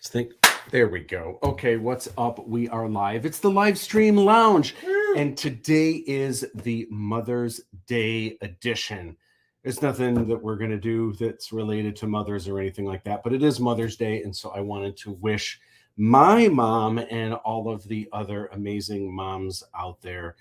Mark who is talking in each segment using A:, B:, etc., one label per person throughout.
A: Think there we go. Okay, what's up? We are live. It's the Livestream Lounge, and today is the Mother's Day edition. There's nothing that we're going to do that's related to mothers or anything like that, but it is Mother's Day, and so I wanted to wish my mom and all of the other amazing moms out there,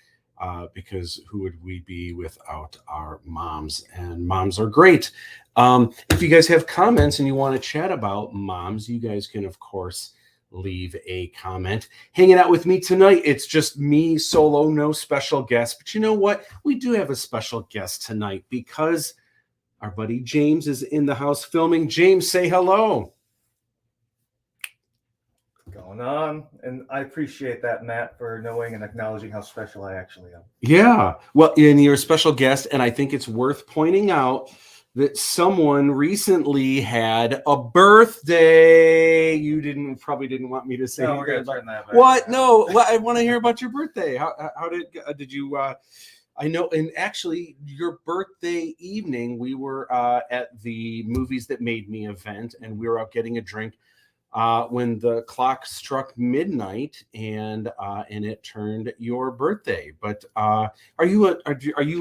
A: because who would we be without our moms? And moms are great. If you guys have comments and you want to chat about moms, you guys can, of course, leave a comment. Hanging out with me tonight, it's just me solo, no special guest. But you know what? We do have a special guest tonight because our buddy James is in the house filming. James, say hello.
B: Going on, and I appreciate that, Matt, for knowing and acknowledging how special I actually am.
A: Yeah, well, and you're a special guest, and I think it's worth pointing out that someone recently had a birthday. You probably didn't want me to say.
B: No, we're gonna turn that back.
A: What? No, I want to hear about your birthday. How did you? I know, and actually, your birthday evening, we were at the Movies That Made Me event, and we were out getting a drink. When the clock struck midnight and it turned your birthday. But are you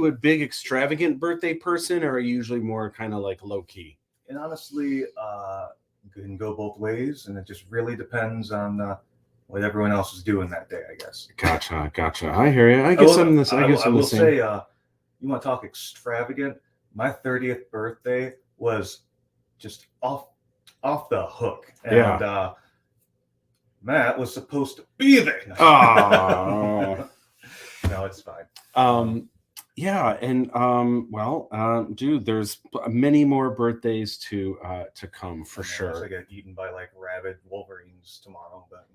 A: a big extravagant birthday person, or are you usually more kind of like low key?
B: And honestly, it can go both ways, and it just really depends on what everyone else is doing that day, I guess.
A: Gotcha. I hear you. I guess I'm the same.
B: I will say, you want to talk extravagant? My 30th birthday was just off the hook, and Matt was supposed to be there.
A: Oh.
B: No, it's fine.
A: Yeah, and dude, there's many more birthdays to come for sure.
B: I get eaten by like rabid wolverines tomorrow. But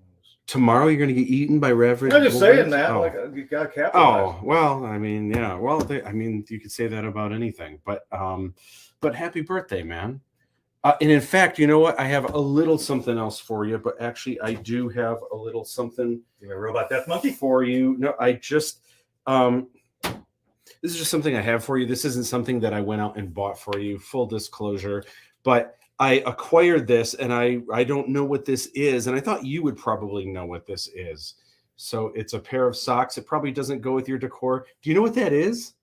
A: tomorrow you're gonna get eaten by rabid.
B: I'm just
A: wolverines?
B: saying that.
A: Oh.
B: Like you got capitalized.
A: Oh well, I mean, yeah. Well, you could say that about anything, but happy birthday, man. And in fact, you know what? I have a little something else for you, but actually I do have a little something.
B: You a robot death monkey
A: for you. No, I just this is just something I have for you. This isn't something that I went out and bought for you, full disclosure, but I acquired this and I don't know what this is, and I thought you would probably know what this is. So it's a pair of socks. It probably doesn't go with your decor. Do you know what that is?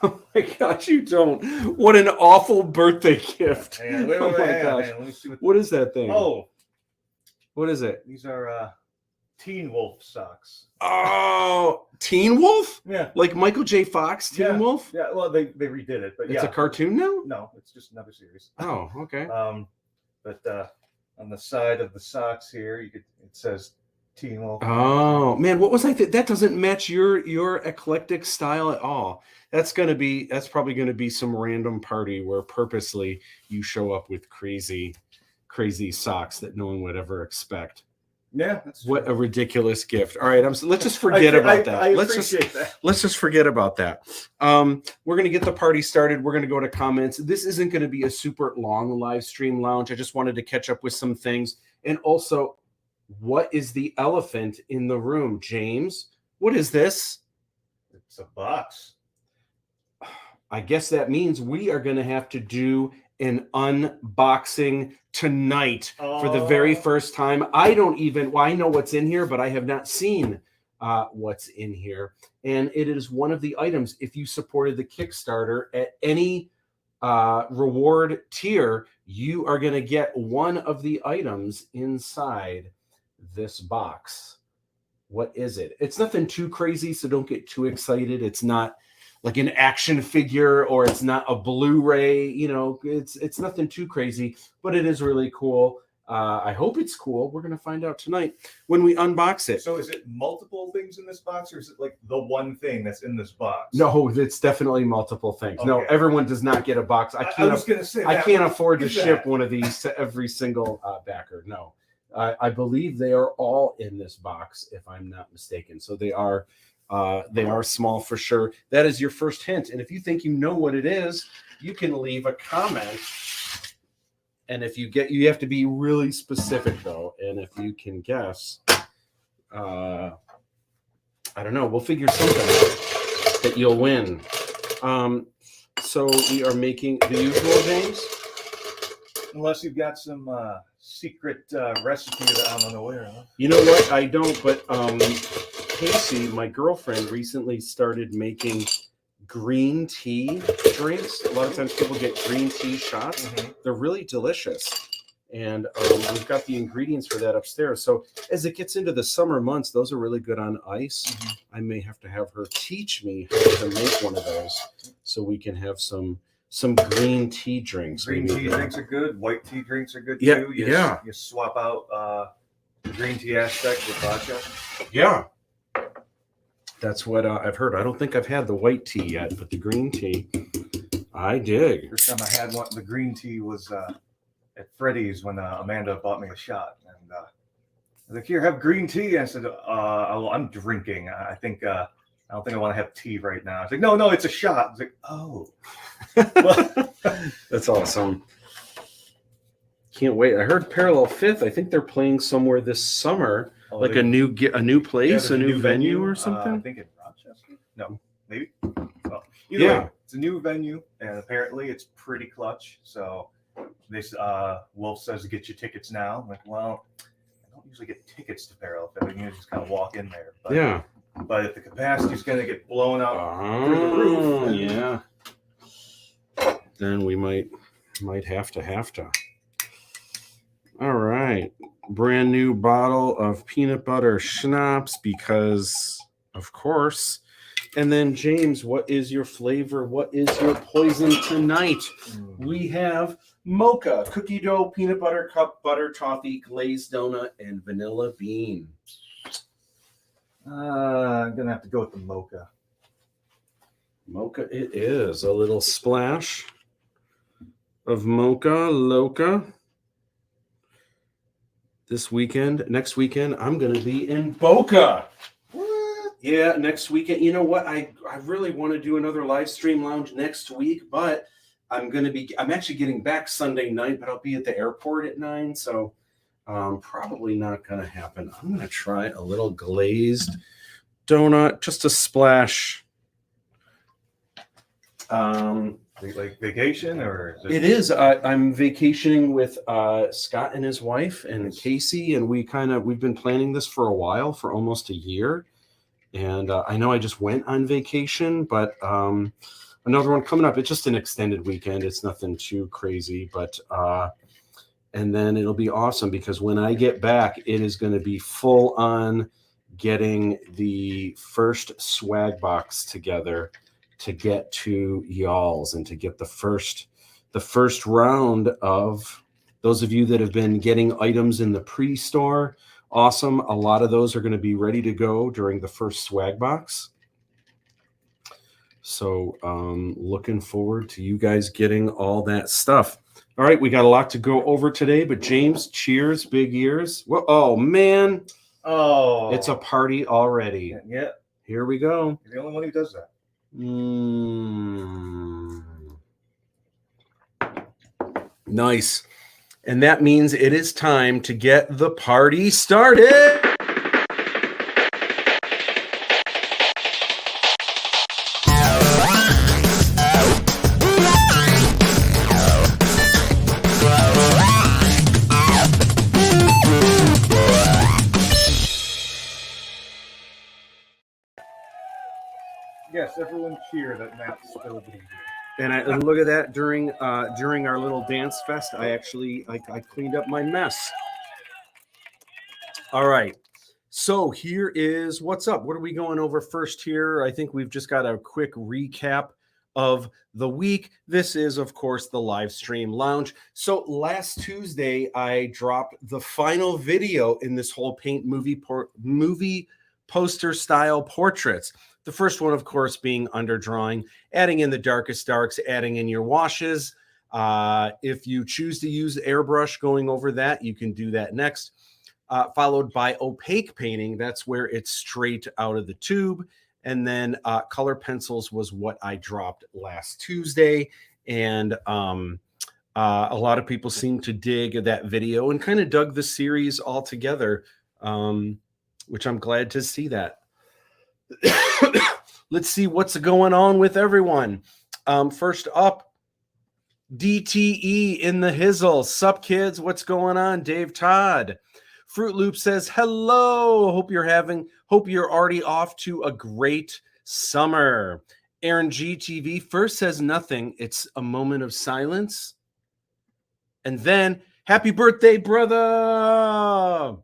A: Oh my gosh, you don't. What an awful birthday gift.
B: Hang on, wait,
A: gosh.
B: Let me see
A: what is that thing?
B: Oh.
A: What is it?
B: These are Teen Wolf socks.
A: Oh, Teen Wolf?
B: Yeah.
A: Like Michael J. Fox, Teen Wolf?
B: Yeah, well, they redid it, but
A: it's a cartoon now?
B: No, it's just another series.
A: Oh, okay.
B: But on the side of the socks here, it says Teen Wolf.
A: Oh man, what was I? That doesn't match your eclectic style at all. That's probably gonna be some random party where purposely you show up with crazy socks that no one would ever expect.
B: Yeah, that's
A: what a ridiculous gift. All right, let's just forget about that. Let's just forget about that. We're gonna get the party started. We're gonna go to comments. This isn't gonna be a super long live stream lounge. I just wanted to catch up with some things. And also, what is the elephant in the room, James? What is this?
B: It's a box.
A: I guess that means we are going to have to do an unboxing tonight for the very first time. I know what's in here, but I have not seen what's in here. And it is one of the items. If you supported the Kickstarter at any reward tier, you are going to get one of the items inside this box. What is it? It's nothing too crazy, so don't get too excited. It's not like an action figure, or it's not a Blu-ray, it's nothing too crazy, but it is really cool. I hope it's cool. We're going to find out tonight when we unbox it.
B: So is it multiple things in this box, or is it like the one thing that's in this box?
A: No, it's definitely multiple things. Okay. No, everyone does not get a box.
B: I was going to say,
A: I can't afford to ship one of these to every single backer. No, I believe they are all in this box, if I'm not mistaken. So they are small for sure. That is your first hint. And if you think you know what it is, you can leave a comment. And if you have to be really specific though. And if you can guess, I don't know, we'll figure something out that you'll win. So we are making the usual, James.
B: Unless you've got some secret recipe that I'm unaware of.
A: You know what? I don't, but Casey, my girlfriend, recently started making green tea drinks. A lot of times people get green tea shots. They're really delicious. And we've got the ingredients for that upstairs. So as it gets into the summer months, those are really good on ice. I may have to have her teach me how to make one of those so we can have some green tea drinks.
B: Green tea drinks are good. White tea drinks are good
A: Yeah,
B: too.
A: yeah.
B: You swap out the green tea aspect with vodka.
A: Yeah. That's what I've heard. I don't think I've had the white tea yet, but the green tea, I dig.
B: First time I had one, the green tea was at Freddy's when Amanda bought me a shot, and I was like, "Here, have green tea." And I said, "I'm drinking. I don't think I want to have tea right now." It's like, "No, it's a shot." It's like, "Oh,
A: That's awesome." Can't wait. I heard Parallel Fifth. I think they're playing somewhere this summer, like a new place, a new venue or something.
B: I think in Rochester. No, maybe. Well, either way, it's a new venue, and apparently it's pretty clutch. So this Wolf says to get your tickets now. I'm like, well, I don't usually get tickets to Parallel Fifth. I can just kind of walk in there. But,
A: yeah.
B: But if the capacity's going to get blown out through the roof,
A: then we might have to. All right. Brand new bottle of peanut butter schnapps because, of course. And then, James, what is your flavor? What is your poison tonight? We have mocha, cookie dough, peanut butter cup, butter toffee, glazed donut, and vanilla bean.
B: I'm going to have to go with the mocha.
A: Mocha it is. A little splash of mocha loca. Next weekend, I'm going to be in Boca.
B: What?
A: Yeah, next weekend. You know what? I really want to do another live stream lounge next week, but I'm actually getting back Sunday night, but I'll be at the airport at 9, so probably not going to happen. I'm going to try a little glazed donut, just a splash.
B: Like vacation, or is
A: it is. I'm vacationing with Scott and his wife and Casey, and we've been planning this for a while, for almost a year. And I know I just went on vacation, but another one coming up. It's just an extended weekend. It's nothing too crazy, but and then it'll be awesome because when I get back, it is going to be full on getting the first swag box together to get to y'all's and to get the first round of those of you that have been getting items in the pre-store. Awesome. A lot of those are going to be ready to go during the first swag box. So looking forward to you guys getting all that stuff. All right, we got a lot to go over today, but James, cheers, big ears. Well, oh man.
B: Oh,
A: it's a party already.
B: Yeah.
A: Here we go.
B: You're the only one who does that.
A: Nice. And that means it is time to get the party started.
B: Yes, everyone cheer that Matt spilled the beer.
A: And look at that, during our little dance fest, I cleaned up my mess. All right. So here is what's up. What are we going over first here? I think we've just got a quick recap of the week. This is, of course, the live stream lounge. So last Tuesday, I dropped the final video in this whole paint movie poster style portraits. The first one, of course, being underdrawing, adding in the darkest darks, adding in your washes. If you choose to use airbrush going over that, you can do that next. Followed by opaque painting. That's where it's straight out of the tube. And then color pencils was what I dropped last Tuesday. And a lot of people seem to dig that video and kind of dug the series all together, which I'm glad to see that. Let's see what's going on with everyone. First up, DTE in the hizzle. Sup, kids? What's going on? Dave Todd. Fruit Loop says, hello. Hope you're already off to a great summer. Aaron GTV first says nothing. It's a moment of silence. And then, happy birthday, brother.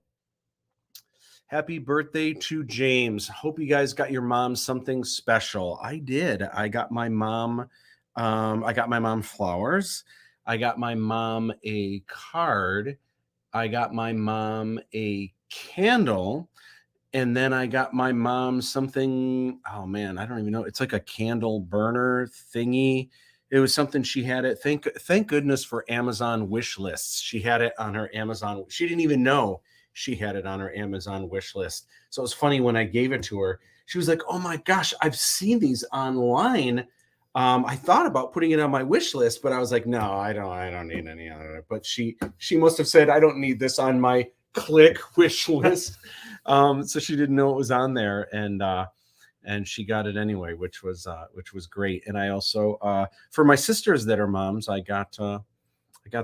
A: Happy birthday to James. Hope you guys got your mom something special. I did. I got my mom flowers. I got my mom a card. I got my mom a candle. And then I got my mom something. Oh man, I don't even know. It's like a candle burner thingy. It was something she had it. Thank goodness for Amazon wish lists. She had it on her Amazon. She didn't even know she had it on her Amazon wish list. So it was funny when I gave it to her. She was like, "Oh my gosh, I've seen these online. I thought about putting it on my wish list, but I was like, no, I don't need any of it." But she must have said, "I don't need this on my click wish list." So she didn't know it was on there, and she got it anyway, which was great. And I also for my sisters that are moms, I got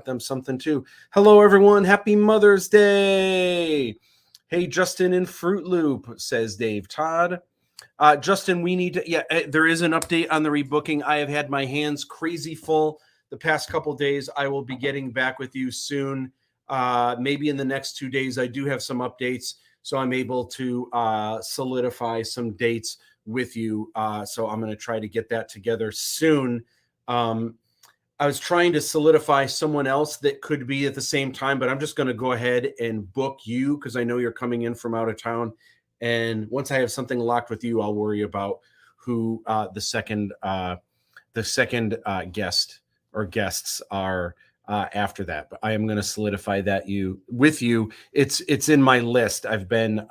A: them something too. Hello, everyone. Happy Mother's Day. Hey, Justin in Fruit Loop, says Dave Todd. Justin, we need to, there is an update on the rebooking. I have had my hands crazy full the past couple days. I will be getting back with you soon. Maybe in the next 2 days. I do have some updates, so I'm able to solidify some dates with you. So I'm going to try to get that together soon. I was trying to solidify someone else that could be at the same time, but I'm just going to go ahead and book you because I know you're coming in from out of town. And once I have something locked with you, I'll worry about who the second guest or guests are after that. But I am going to solidify that with you. It's in my list. I've been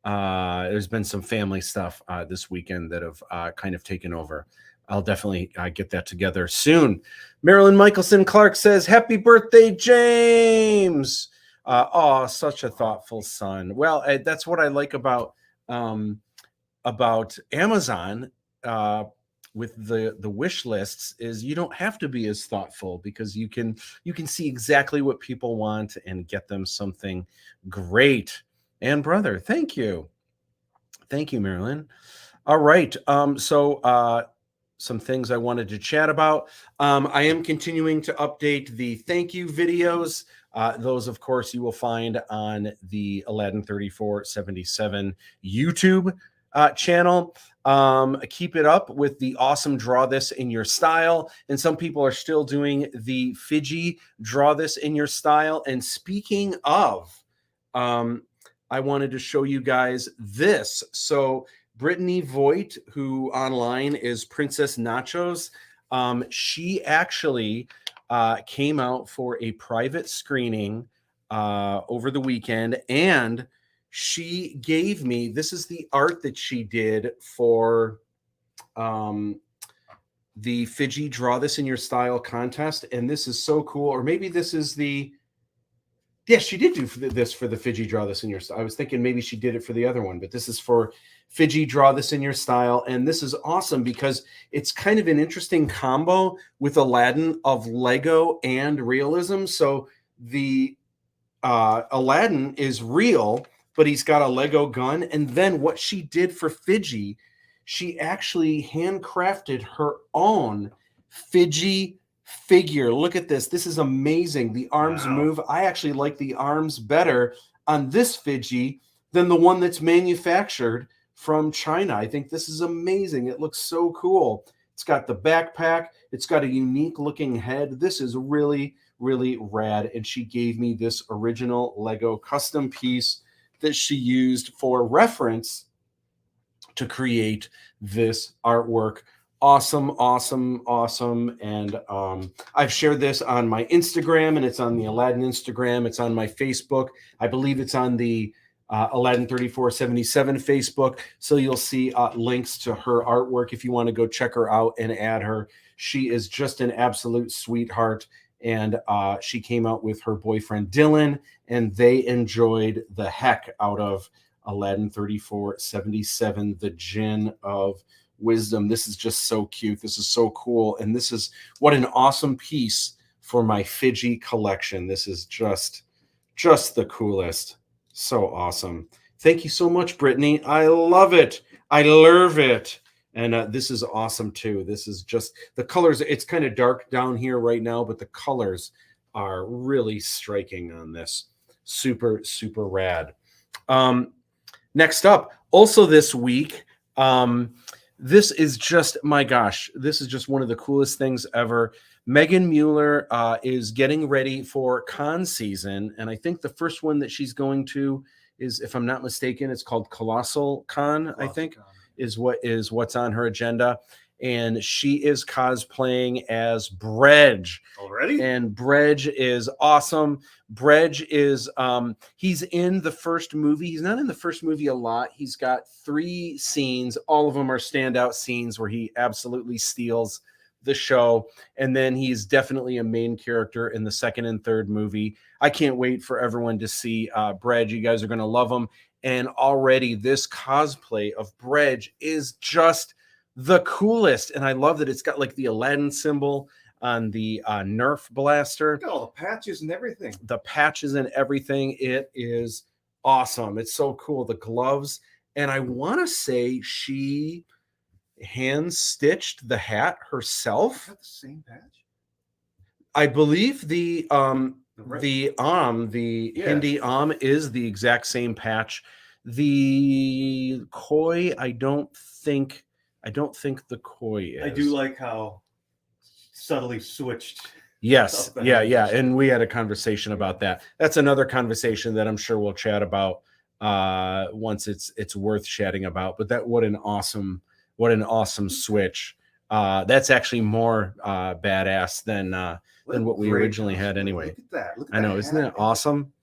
A: there's been some family stuff this weekend that have kind of taken over. I'll definitely get that together soon. Marilyn Michelson Clark says, happy birthday, James. Oh, such a thoughtful son. Well, that's what I like about Amazon with the wish lists is you don't have to be as thoughtful because you can see exactly what people want and get them something great. And brother, thank you, Marilyn. All right, so some things I wanted to chat about. I am continuing to update the thank you videos. Those, of course, you will find on the Aladdin 3477 YouTube channel. Keep it up with the awesome draw this in your style. And some people are still doing the Fiji draw this in your style. And speaking of, I wanted to show you guys this. So Brittany Voigt, who online is Princess Nachos, she actually came out for a private screening over the weekend, and she gave me, this is the art that she did for the Fiji Draw This in Your Style contest, and this is so cool. Or maybe this is the, yeah, she did do this for the Fiji Draw This in Your Style. I was thinking maybe she did it for the other one, but this is for Fiji Draw This in Your Style. And this is awesome because it's kind of an interesting combo with Aladdin of Lego and realism. So the Aladdin is real, but he's got a Lego gun. And then what she did for Fiji, she actually handcrafted her own Fiji figure. Look at this. This is amazing. The arms move. I actually like the arms better on this Fiji than the one that's manufactured from China. I think this is amazing. It looks so cool. It's got the backpack. It's got a unique looking head. This is really, really rad. And she gave me this original Lego custom piece that she used for reference to create this artwork. Awesome. And I've shared this on my Instagram, and it's on the Aladdin Instagram. It's on my Facebook. I believe it's on the Aladdin 3477 Facebook. So you'll see links to her artwork if you want to go check her out and add her. She is just an absolute sweetheart. And she came out with her boyfriend, Dylan, and they enjoyed the heck out of Aladdin 3477, the Djinn of wisdom. This is just so cute. This is so cool. And this is what an awesome piece for my Fiji collection. This is just the coolest. So awesome. Thank you so much, Brittany. I love it. I love it. And this is awesome too. This is just the colors. It's kind of dark down here right now, but the colors are really striking on this. Super, super rad. Next up, also this week, this is just, my gosh, this is just one of the coolest things ever. Megan Mueller is getting ready for con season, and I think the first one that she's going to is, if I'm not mistaken, it's called Colossal Con, I think, is what's on her agenda. And she is cosplaying as Bredge
B: already.
A: And Bredge is awesome. Bredge is he's in the first movie. He's not in the first movie a lot. He's got 3 scenes. All of them are standout scenes where he absolutely steals the show. And then he's definitely a main character in the second and third movie. I can't wait for everyone to see Bredge. You guys are going to love him. And already this cosplay of Bredge is just the coolest. And I love that it's got like the Aladdin symbol on the Nerf blaster.
B: Look at all the patches and everything.
A: The patches and everything. It is awesome. It's so cool. The gloves. And I want to say she hand stitched the hat herself.
B: Is that the same patch?
A: I believe the Hindi is the exact same patch. The koi, I don't think the koi is.
B: I do like how subtly switched.
A: Yes. Yeah. And we had a conversation about that. That's another conversation that I'm sure we'll chat about once it's worth chatting about. But what an awesome switch. That's actually more badass than what we originally had anyway.
B: Look at that. Look at
A: I know, isn't that awesome?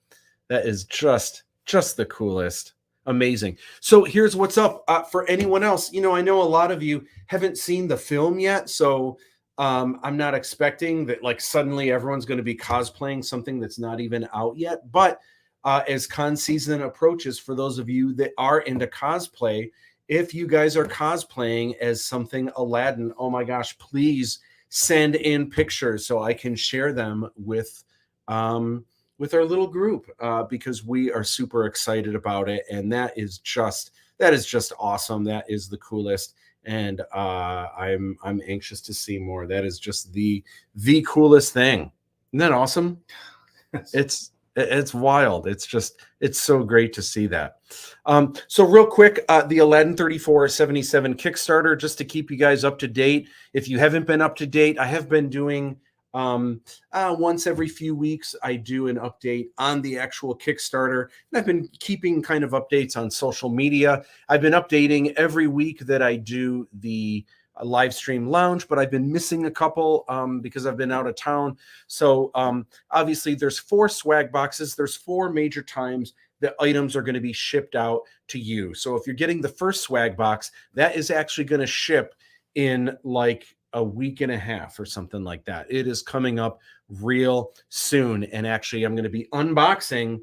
A: That is just the coolest. Amazing. So here's what's up for anyone else. I know a lot of you haven't seen the film yet, so I'm not expecting that like suddenly everyone's going to be cosplaying something that's not even out yet. But as con season approaches, for those of you that are into cosplay, if you guys are cosplaying as something Aladdin, oh my gosh, please send in pictures so I can share them with our little group because we are super excited about it. And that is just awesome. That is the coolest. And I'm anxious to see more. That is just the coolest thing. Isn't that awesome? It's wild. It's so great to see that. So real quick, the Aladdin 3477 Kickstarter, just to keep you guys up to date. If you haven't been up to date, I have been doing once every few weeks, I do an update on the actual Kickstarter. And I've been keeping kind of updates on social media. I've been updating every week that I do the Livestream Lounge, but I've been missing a couple because I've been out of town. So obviously there's 4 swag boxes. There's 4 major times that items are going to be shipped out to you. So if you're getting the first swag box, that is actually going to ship in like a week and a half or something like that. It is coming up real soon. And actually, I'm going to be unboxing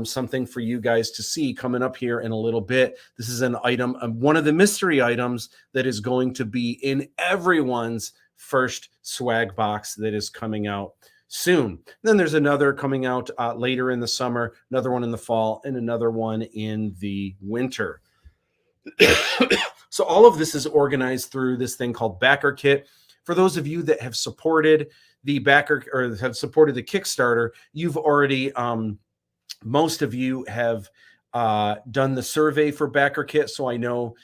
A: something for you guys to see coming up here in a little bit. This is an item, one of the mystery items that is going to be in everyone's first swag box that is coming out soon. Then there's another coming out later in the summer, another one in the fall, and another one in the winter. So all of this is organized through this thing called Backer Kit. For those of you that have supported the Backer or have supported the Kickstarter, you've already, most of you have done the survey for Backer Kit. So I know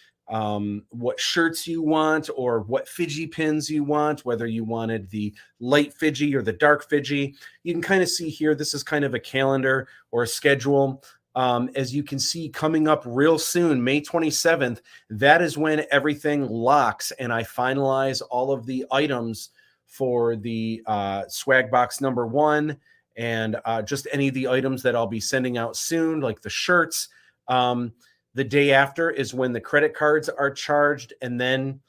A: what shirts you want or what Fiji pins you want, whether you wanted the light Fiji or the dark Fiji. You can kind of see here, this is kind of a calendar or a schedule. As you can see, coming up real soon, May 27th, that is when everything locks and I finalize all of the items for the swag box number 1 and just any of the items that I'll be sending out soon, like the shirts. The day after is when the credit cards are charged. And then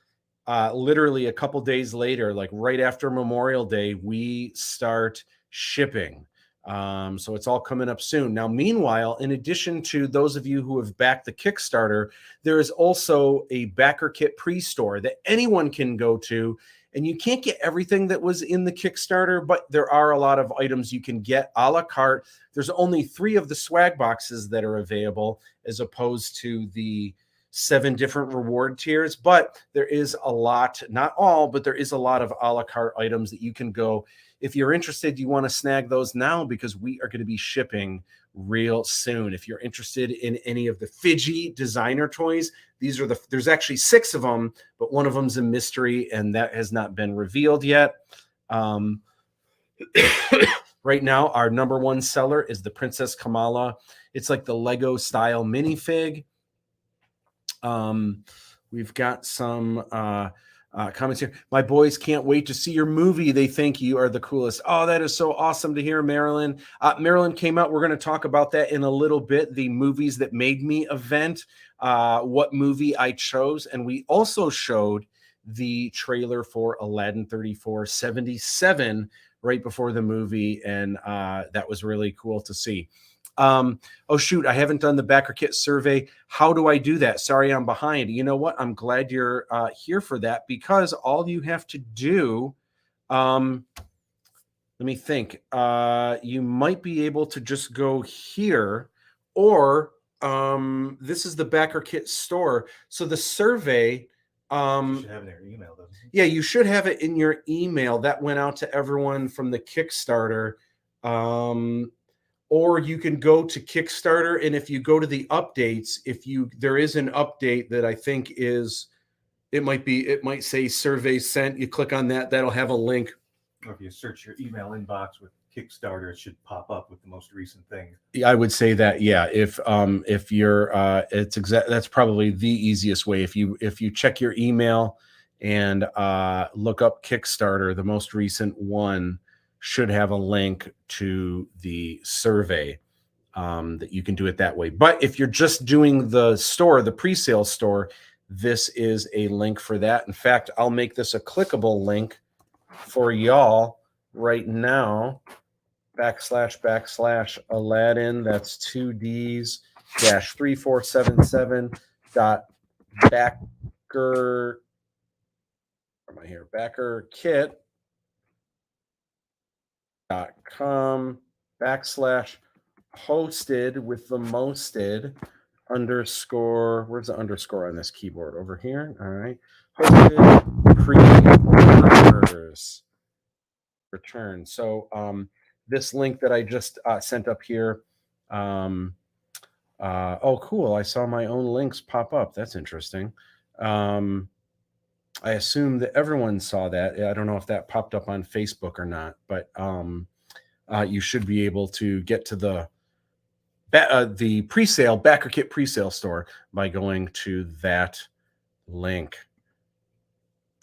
A: literally a couple days later, like right after Memorial Day, we start shipping. So it's all coming up soon. Now, meanwhile, in addition to those of you who have backed the Kickstarter, there is also a backer kit pre-store that anyone can go to. And you can't get everything that was in the Kickstarter, but there are a lot of items you can get a la carte. There's only 3 of the swag boxes that are available as opposed to the 7 different reward tiers. But there is a lot, not all, but there is a lot of a la carte items that you can go. If you're interested, you want to snag those now because we are going to be shipping real soon. If you're interested in any of the Fidgy designer toys, there's actually 6 of them, but one of them's a mystery and that has not been revealed yet. Right now, our #1 seller is the Princess Kamala. It's like the Lego style minifig. We've got some comments here. My boys can't wait to see your movie. They think you are the coolest. Oh, that is so awesome to hear, Marilyn. Marilyn came out. We're going to talk about that in a little bit. The movies that made me event, what movie I chose. And we also showed the trailer for Aladdin 3477 right before the movie. And that was really cool to see. Oh shoot, I haven't done the backer kit survey. How do I do that? Sorry, I'm behind. You know what? I'm glad you're here for that because all you have to do, let me think. You might be able to just go here, or this is the backer kit store. So the survey,
B: You should have it in your email, doesn't it?
A: yeah, you should have it in your email. That went out to everyone from the Kickstarter. Or you can go to Kickstarter, and if you go to the updates, there is an update that I think it might say survey sent. You click on that, that'll have a link.
B: Or if you search your email inbox with Kickstarter, it should pop up with the most recent thing.
A: I would say that, yeah. If you're, that's probably the easiest way. If you check your email and look up Kickstarter, the most recent one should have a link to the survey that you can do it that way. But if you're just doing the store, the pre-sale store, this is a link for that. In fact, I'll make this a clickable link for y'all right now. // That's 2 Ds -3477 backer. Where am I here? BackerKit.com /hosted with the mosted underscore. Where's the underscore on this keyboard? Over here. All right. Hosted pre-orders return. So this link that I just sent up here. Oh, cool. I saw my own links pop up. That's interesting. I assume that everyone saw that. I don't know if that popped up on Facebook or not, but you should be able to get to the pre-sale backer kit pre-sale store by going to that link.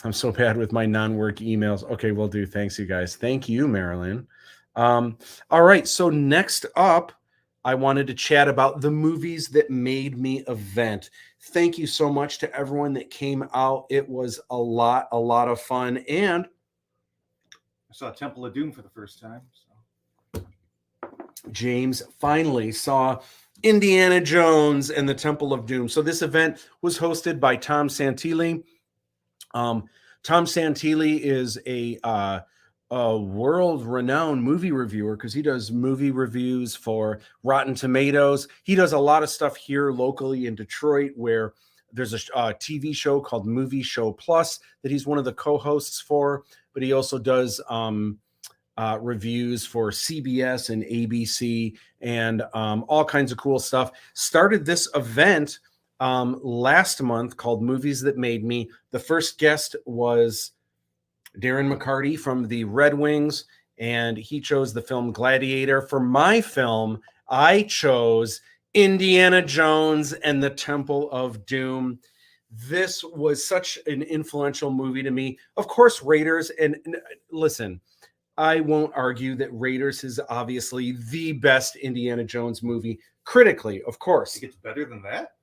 A: I'm so bad with my non-work emails. Okay, will do. Thanks, you guys. Thank you, Marilyn. All right, so next up, I wanted to chat about the movies that made me event. Thank you so much to everyone that came out. It was a lot of fun. And
B: I saw Temple of Doom for the first time. So.
A: James finally saw Indiana Jones and the Temple of Doom. So this event was hosted by Tom Santilli. Tom Santilli is a world-renowned movie reviewer because he does movie reviews for Rotten Tomatoes. He does a lot of stuff here locally in Detroit where there's a TV show called Movie Show Plus that he's one of the co-hosts for, but he also does reviews for CBS and ABC and all kinds of cool stuff. Started this event last month called Movies That Made Me. The first guest was Darren McCarty from the Red Wings, and he chose the film Gladiator. For my film, I chose Indiana Jones and the Temple of Doom. This was such an influential movie to me. Of course, Raiders, and listen, I won't argue that Raiders is obviously the best Indiana Jones movie, critically, of course.
B: It gets better than that?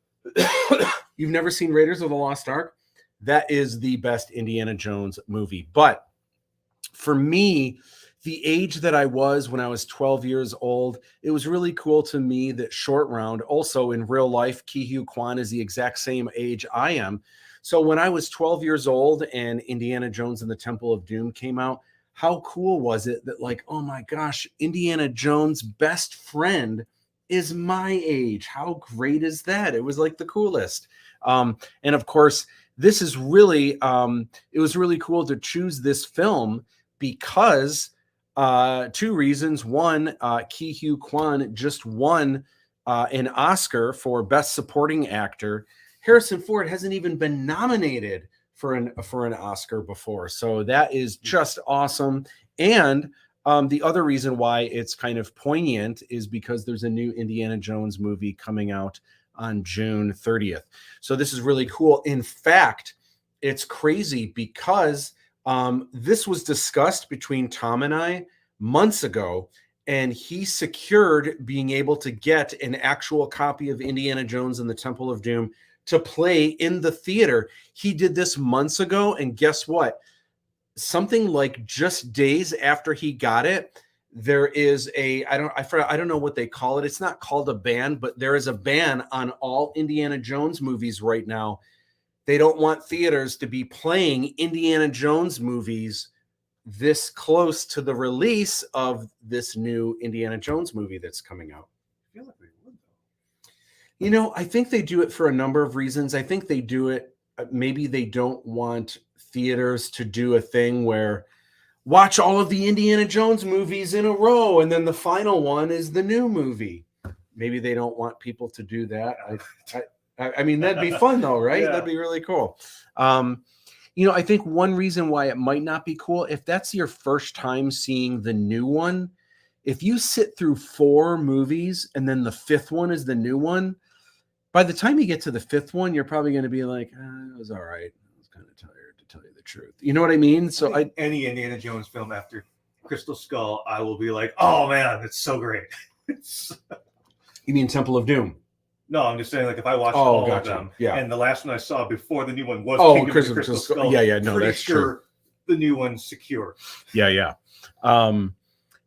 A: You've never seen Raiders of the Lost Ark? That is the best Indiana Jones movie. But for me, the age that I was when I was 12 years old, it was really cool to me that Short Round, also in real life, Ke-Huy Quan is the exact same age I am. So when I was 12 years old and Indiana Jones and the Temple of Doom came out, how cool was it that, like, oh my gosh, Indiana Jones' best friend is my age. How great is that? It was like the coolest. And of course, this is really, it was really cool to choose this film because two reasons. One, Ke-Huy Quan just won an Oscar for Best Supporting Actor. Harrison Ford hasn't even been nominated for an Oscar before, so that is just awesome. And the other reason why it's kind of poignant is because there's a new Indiana Jones movie coming out on June 30th. So this is really cool. In fact, it's crazy because this was discussed between Tom and I months ago, and he secured being able to get an actual copy of Indiana Jones and the Temple of Doom to play in the theater. He did this months ago, and guess what? Something like just days after he got it, there is I don't know what they call it. It's not called a ban, but there is a ban on all Indiana Jones movies right now. They don't want theaters to be playing Indiana Jones movies this close to the release of this new Indiana Jones movie that's coming out.
B: I feel like they would, though.
A: You know, I think they do it for a number of reasons. I think they do it, maybe they don't want theaters to do a thing where watch all of the Indiana Jones movies in a row and then the final one is the new movie. Maybe they don't want people to do that. I mean, that'd be fun though, right?
B: Yeah.
A: That'd be really cool. You know, I think one reason why it might not be cool, if that's your first time seeing the new one, if you sit through 4 movies and then the 5th one is the new one, by the time you get to the 5th one, you're probably going to be like, it was all right. I was kind of tired, to tell you the truth. You know what I mean? So
B: any Indiana Jones film after Crystal Skull, I will be like, oh man, it's so great.
A: You mean Temple of Doom?
B: No, I'm just saying, like, if I watched all of them,
A: yeah,
B: and the last one I saw before the new one was
A: Kingdom
B: of the Crystal Skull,
A: yeah, no, that's
B: sure
A: true.
B: The new one's secure.
A: Yeah.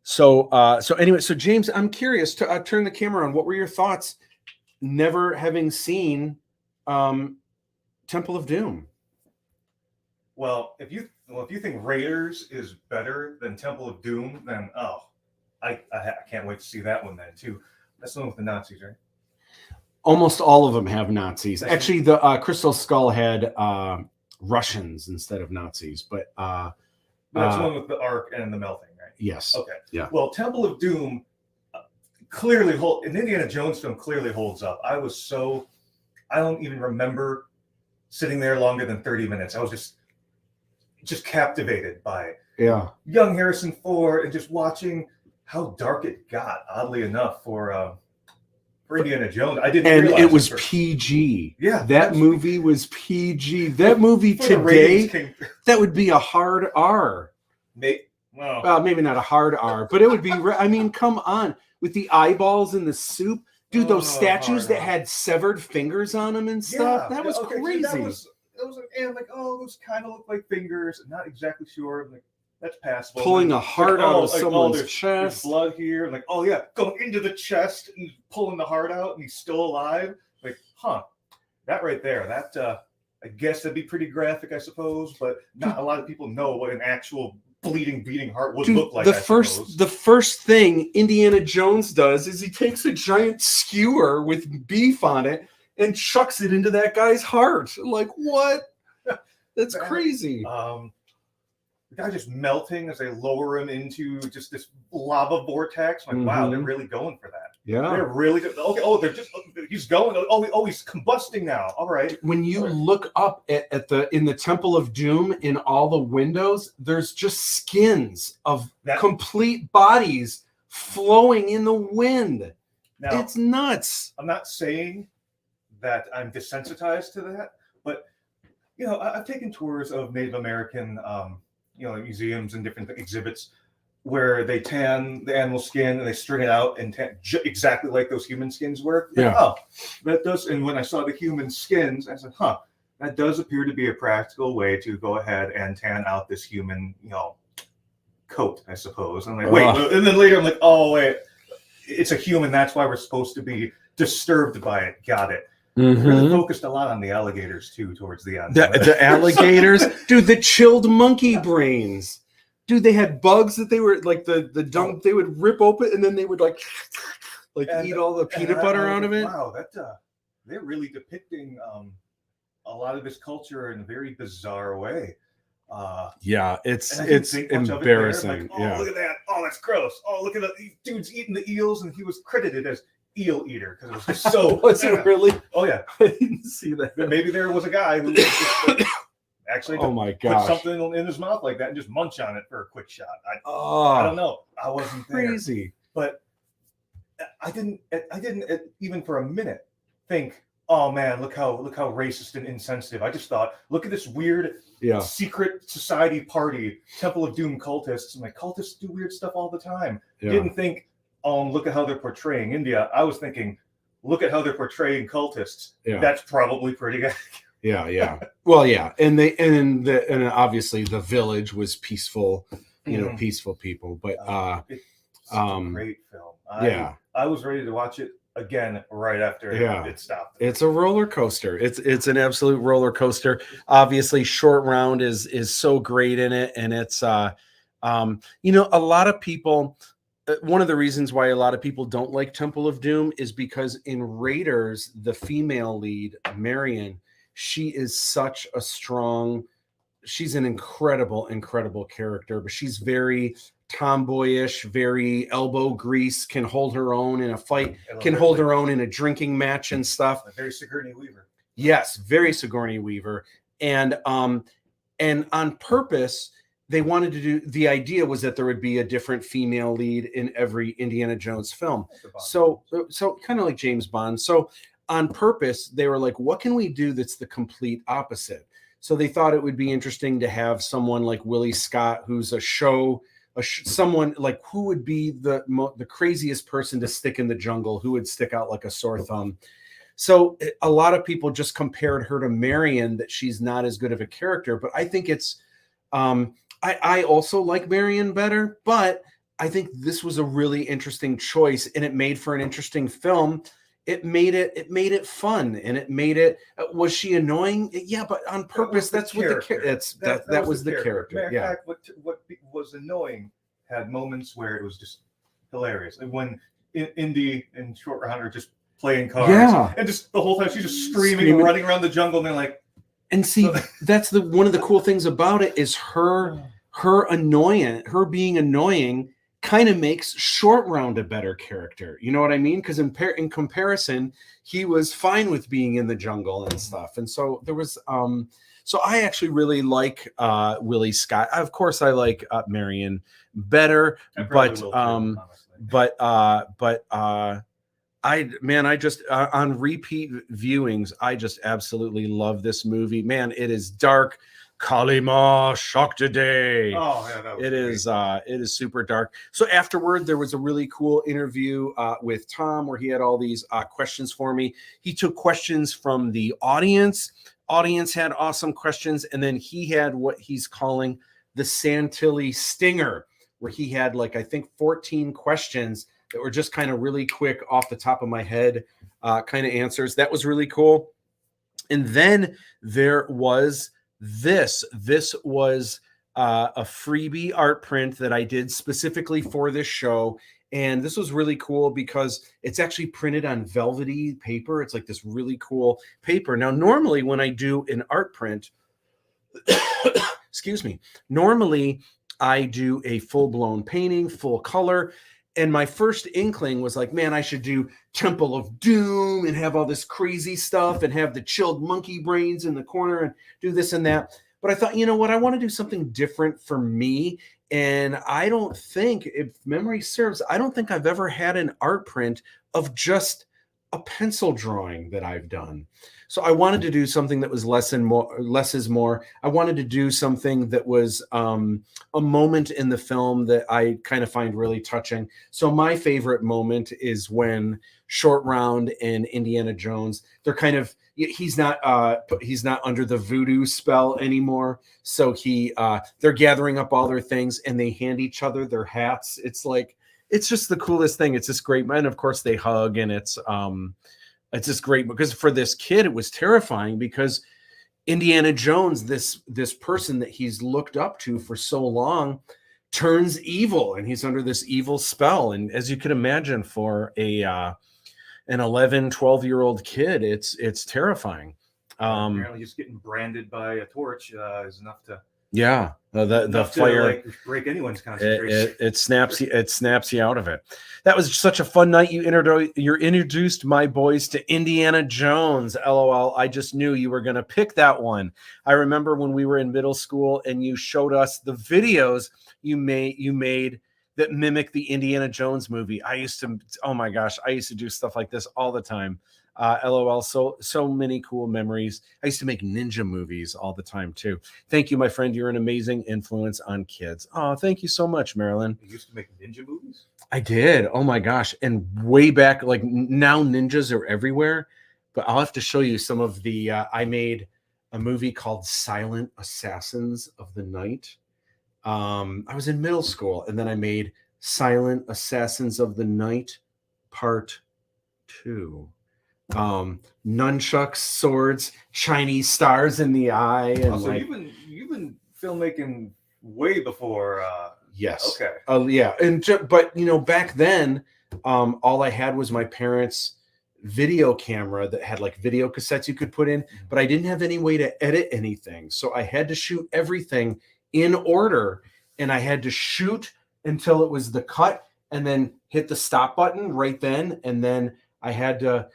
A: So anyway, so James, I'm curious to turn the camera on. What were your thoughts, never having seen Temple of Doom?
B: Well, if you think Raiders is better than Temple of Doom, then I can't wait to see that one then too. That's the one with the Nazis, right?
A: Almost all of them have Nazis. Actually, the Crystal Skull had Russians instead of Nazis, but
B: that's the one with the arc and the melting, right?
A: Yes.
B: Okay.
A: Yeah.
B: Well, Temple of Doom clearly an Indiana Jones film clearly holds up. I don't even remember sitting there longer than 30 minutes. I was just captivated by young Harrison Ford and just watching how dark it got, oddly enough, for Indiana Jones. I didn't realize
A: it was PG.
B: Yeah.
A: That movie was PG. That movie today, that would be a hard R. Well, maybe not a hard R, but it would be, I mean, come on. With the eyeballs in the soup. Dude, those statues that had severed fingers on them and stuff. That was crazy.
B: And like, those kind of look like fingers. I'm not exactly sure. I'm like, that's passable.
A: Pulling a heart out of someone's chest.
B: There's blood here. I'm like, going into the chest and pulling the heart out, and he's still alive. Like, that right there. That I guess that'd be pretty graphic, I suppose, but not a lot of people know what an actual bleeding, beating heart would look like. The first thing Indiana Jones does is he takes a giant skewer with beef on it and chucks it into that guy's heart. Like, what? That's crazy. The guy just melting as they lower him into just this lava vortex. I'm like, wow, they're really going for that.
A: Yeah,
B: they're really good. Okay, he's going. He's combusting now. All right.
A: When you look up in the Temple of Doom, in all the windows, there's just skins of complete bodies flowing in the wind. Now, it's nuts.
B: I'm not saying that I'm desensitized to that, but I've taken tours of Native American museums and different exhibits where they tan the animal skin and they string it out and tan exactly like those human skins were.
A: Yeah.
B: That does. And when I saw the human skins, I said, that does appear to be a practical way to go ahead and tan out this human, coat, I suppose. I'm like, wait, and then later I'm like, oh wait, it's a human. That's why we're supposed to be disturbed by it. Got it. Really focused a lot on the alligators too towards the end.
A: The alligators, dude, the chilled monkey brains. Dude, they had bugs that they were like the dung. They would rip open and then they would like eat all the peanut butter out of it.
B: Wow, they're really depicting a lot of this culture in a very bizarre way.
A: Yeah, it's embarrassing.
B: Like, oh, look at that! Oh, that's gross! Oh, look at that! These dude's eating the eels, and he was credited as eel eater because it was just so.
A: Was it really?
B: Oh yeah,
A: I didn't see that.
B: Maybe there was a guy who was just, actually
A: put
B: something in his mouth like that and just munch on it for a quick shot. I don't know. I wasn't there.
A: Crazy,
B: but I didn't even for a minute think, oh man, look how racist and insensitive. I just thought, look at this weird secret society party, Temple of Doom cultists. I'm like, cultists do weird stuff all the time. Didn't think, oh, look at how they're portraying India. I was thinking, look at how they're portraying cultists. That's probably pretty good.
A: Yeah. Well, yeah, and obviously the village was peaceful, peaceful people. But
B: it's a great film. I was ready to watch it again right after it stopped.
A: It's a roller coaster. It's an absolute roller coaster. Obviously, Short Round is so great in it, and it's a lot of people. One of the reasons why a lot of people don't like Temple of Doom is because in Raiders, the female lead, Marion, she is such a strong. She's an incredible character, but she's very tomboyish, very elbow grease, can hold her own in a fight, can hold her own in a drinking match and stuff.
B: Very Sigourney Weaver.
A: Yes, very Sigourney Weaver. And on purpose, they wanted to do, the idea was that there would be a different female lead in every Indiana Jones film. So kind of like James Bond. So on purpose, they were like, what can we do that's the complete opposite? So they thought it would be interesting to have someone like Willie Scott, who's someone like, who would be the craziest person to stick in the jungle, who would stick out like a sore thumb. So a lot of people just compared her to Marion, that she's not as good of a character. But I think it's, I also like Marion better, but I think this was a really interesting choice, and it made for an interesting film. It made it fun, and it made it. Was she annoying? Yeah, but on purpose. That was the character.
B: Matter of fact, what was annoying had moments where it was just hilarious. And when Indy and Short Round are just playing cards, and just the whole time she's just screaming. Running around the jungle, and they're like.
A: And see, that's one of the cool things about it is her being annoying kind of makes Short Round a better character. You know what I mean? Because in comparison, he was fine with being in the jungle and stuff. And so there was, so I actually really like Willie Scott. Of course, I like Marion better, but I just on repeat viewings, I just absolutely love this movie. Man, it is dark. Kalima Shakti Day.
B: Oh, yeah, that was
A: it is super dark. So afterward, there was a really cool interview with Tom where he had all these questions for me. He took questions from the audience. Audience had awesome questions, and then he had what he's calling the Santilli Stinger, where he had like, I think 14 questions that were just kind of really quick off the top of my head kind of answers. That was really cool. And then there was this was a freebie art print that I did specifically for this show. And this was really cool because it's actually printed on velvety paper. It's like this really cool paper. Now, normally when I do an art print, excuse me, normally I do a full-blown painting, full color. And my first inkling was like, man, I should do Temple of Doom and have all this crazy stuff and have the chilled monkey brains in the corner and do this and that. But I thought, you know what? I want to do something different for me. And I don't think, if memory serves, I don't think I've ever had an art print of just a pencil drawing that I've done. So I wanted to do something that was less is more. I wanted to do something that was a moment in the film that I kind of find really touching. So my favorite moment is when Short Round and Indiana Jones, they're kind of, he's not under the voodoo spell anymore. So they're gathering up all their things and they hand each other their hats. It's just the coolest thing. It's just great. And of course they hug, and it's just great because for this kid, it was terrifying because Indiana Jones, this person that he's looked up to for so long, turns evil, and he's under this evil spell. And as you can imagine, for an 11, 12-year-old kid, it's terrifying.
B: Apparently just getting branded by a torch is enough to
A: the fire
B: to, like, break anyone's concentration.
A: It snaps you out of it. That was such a fun night. You introduced my boys to Indiana Jones. LOL. I just knew you were going to pick that one. I remember when we were in middle school and you showed us the videos you made that mimic the Indiana Jones movie. Oh my gosh, I used to do stuff like this all the time. LOL. So many cool memories. I used to make ninja movies all the time too. Thank you, my friend. You're an amazing influence on kids. Oh, thank you so much, Marilyn.
B: You used to make ninja movies?
A: I did. Oh my gosh. And way back, like now ninjas are everywhere, but I'll have to show you some of the, I made a movie called Silent Assassins of the Night. I was in middle school, and then I made Silent Assassins of the Night Part 2. Nunchucks, swords, Chinese stars in the eye, and
B: so you've been filmmaking way before.
A: Yes.
B: Okay.
A: Yeah, but back then, all I had was my parents' video camera that had like video cassettes you could put in, but I didn't have any way to edit anything, so I had to shoot everything in order, and I had to shoot until it was the cut, and then hit the stop button right then, and then I had to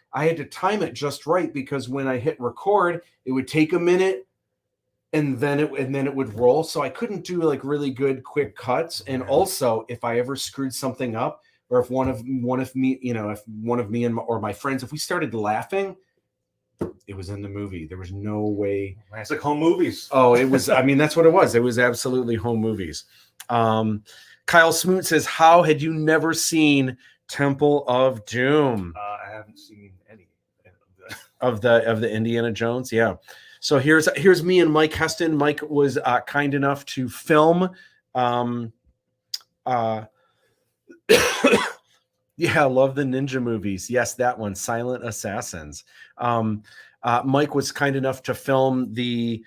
A: time it just right, because when I hit record, it would take a minute, and then it would roll. So I couldn't do like really good quick cuts. And also, if I ever screwed something up, or if one of me and or my friends, if we started laughing, it was in the movie. There was no way.
B: It's like home movies.
A: Oh, it was. I mean, that's what it was. It was absolutely home movies. Kyle Smoot says, "How had you never seen Temple of Doom?"
B: I haven't seen any
A: of the Indiana Jones. Yeah. So here's me and Mike Heston. Mike was kind enough to film. Yeah, love the ninja movies. Yes, that one, Silent Assassins. Mike was kind enough to film the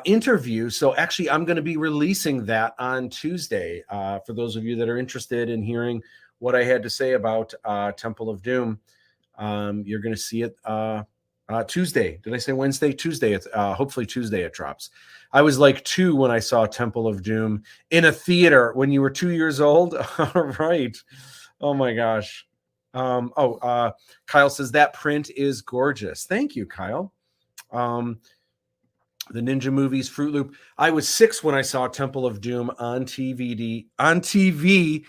A: interview. So actually, I'm going to be releasing that on Tuesday. For those of you that are interested in hearing what I had to say about Temple of Doom, you're going to see it Tuesday. Did I say Wednesday? Tuesday. It's hopefully Tuesday it drops. I was like 2 when I saw Temple of Doom in a theater. When you were 2 years old? All right. Oh my gosh. Kyle says that print is gorgeous. Thank you, Kyle. The ninja movies, Fruit Loop. I was 6 when I saw Temple of Doom on TV. VD.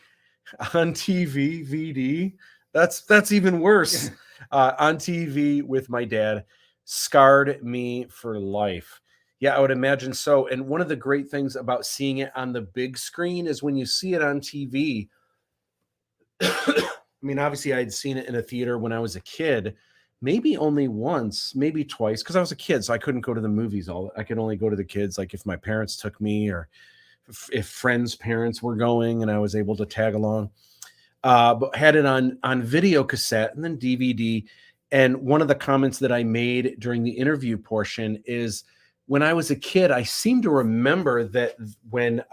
A: That's even worse. On TV with my dad. Scarred me for life. Yeah, I would imagine so. And one of the great things about seeing it on the big screen is when you see it on TV. I mean, obviously I had seen it in a theater when I was a kid, maybe only once, maybe twice, because I was a kid, so I couldn't go to the movies. I could only go to the kids, like if my parents took me, or if friends' parents were going and I was able to tag along. But had it on video cassette and then DVD. And one of the comments that I made during the interview portion is, when I was a kid, I seem to remember that when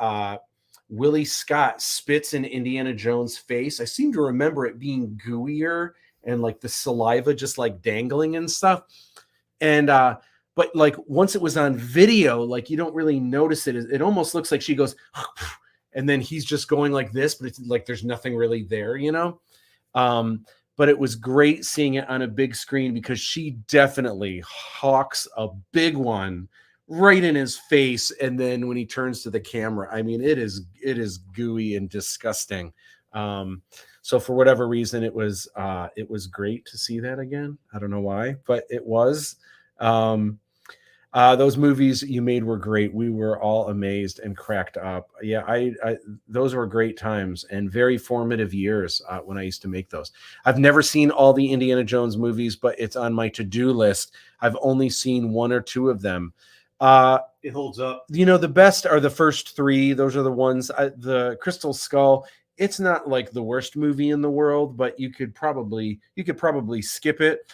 A: Willie Scott spits in Indiana Jones' face, I seem to remember it being gooier and like the saliva just like dangling and stuff. And but like once it was on video, like you don't really notice it. It almost looks like she goes, and then he's just going like this, but it's like there's nothing really there, But it was great seeing it on a big screen, because she definitely hawks a big one right in his face. And then when he turns to the camera, I mean, it is gooey and disgusting. So for whatever reason, it was great to see that again. I don't know why, but it was. Those movies you made were great. We were all amazed and cracked up. Yeah, I those were great times and very formative years when I used to make those. I've never seen all the Indiana Jones movies, but it's on my to-do list. I've only seen one or two of them.
B: It holds up.
A: You know, the best are the first three. Those are the ones. The Crystal Skull. It's not like the worst movie in the world, but you could probably skip it.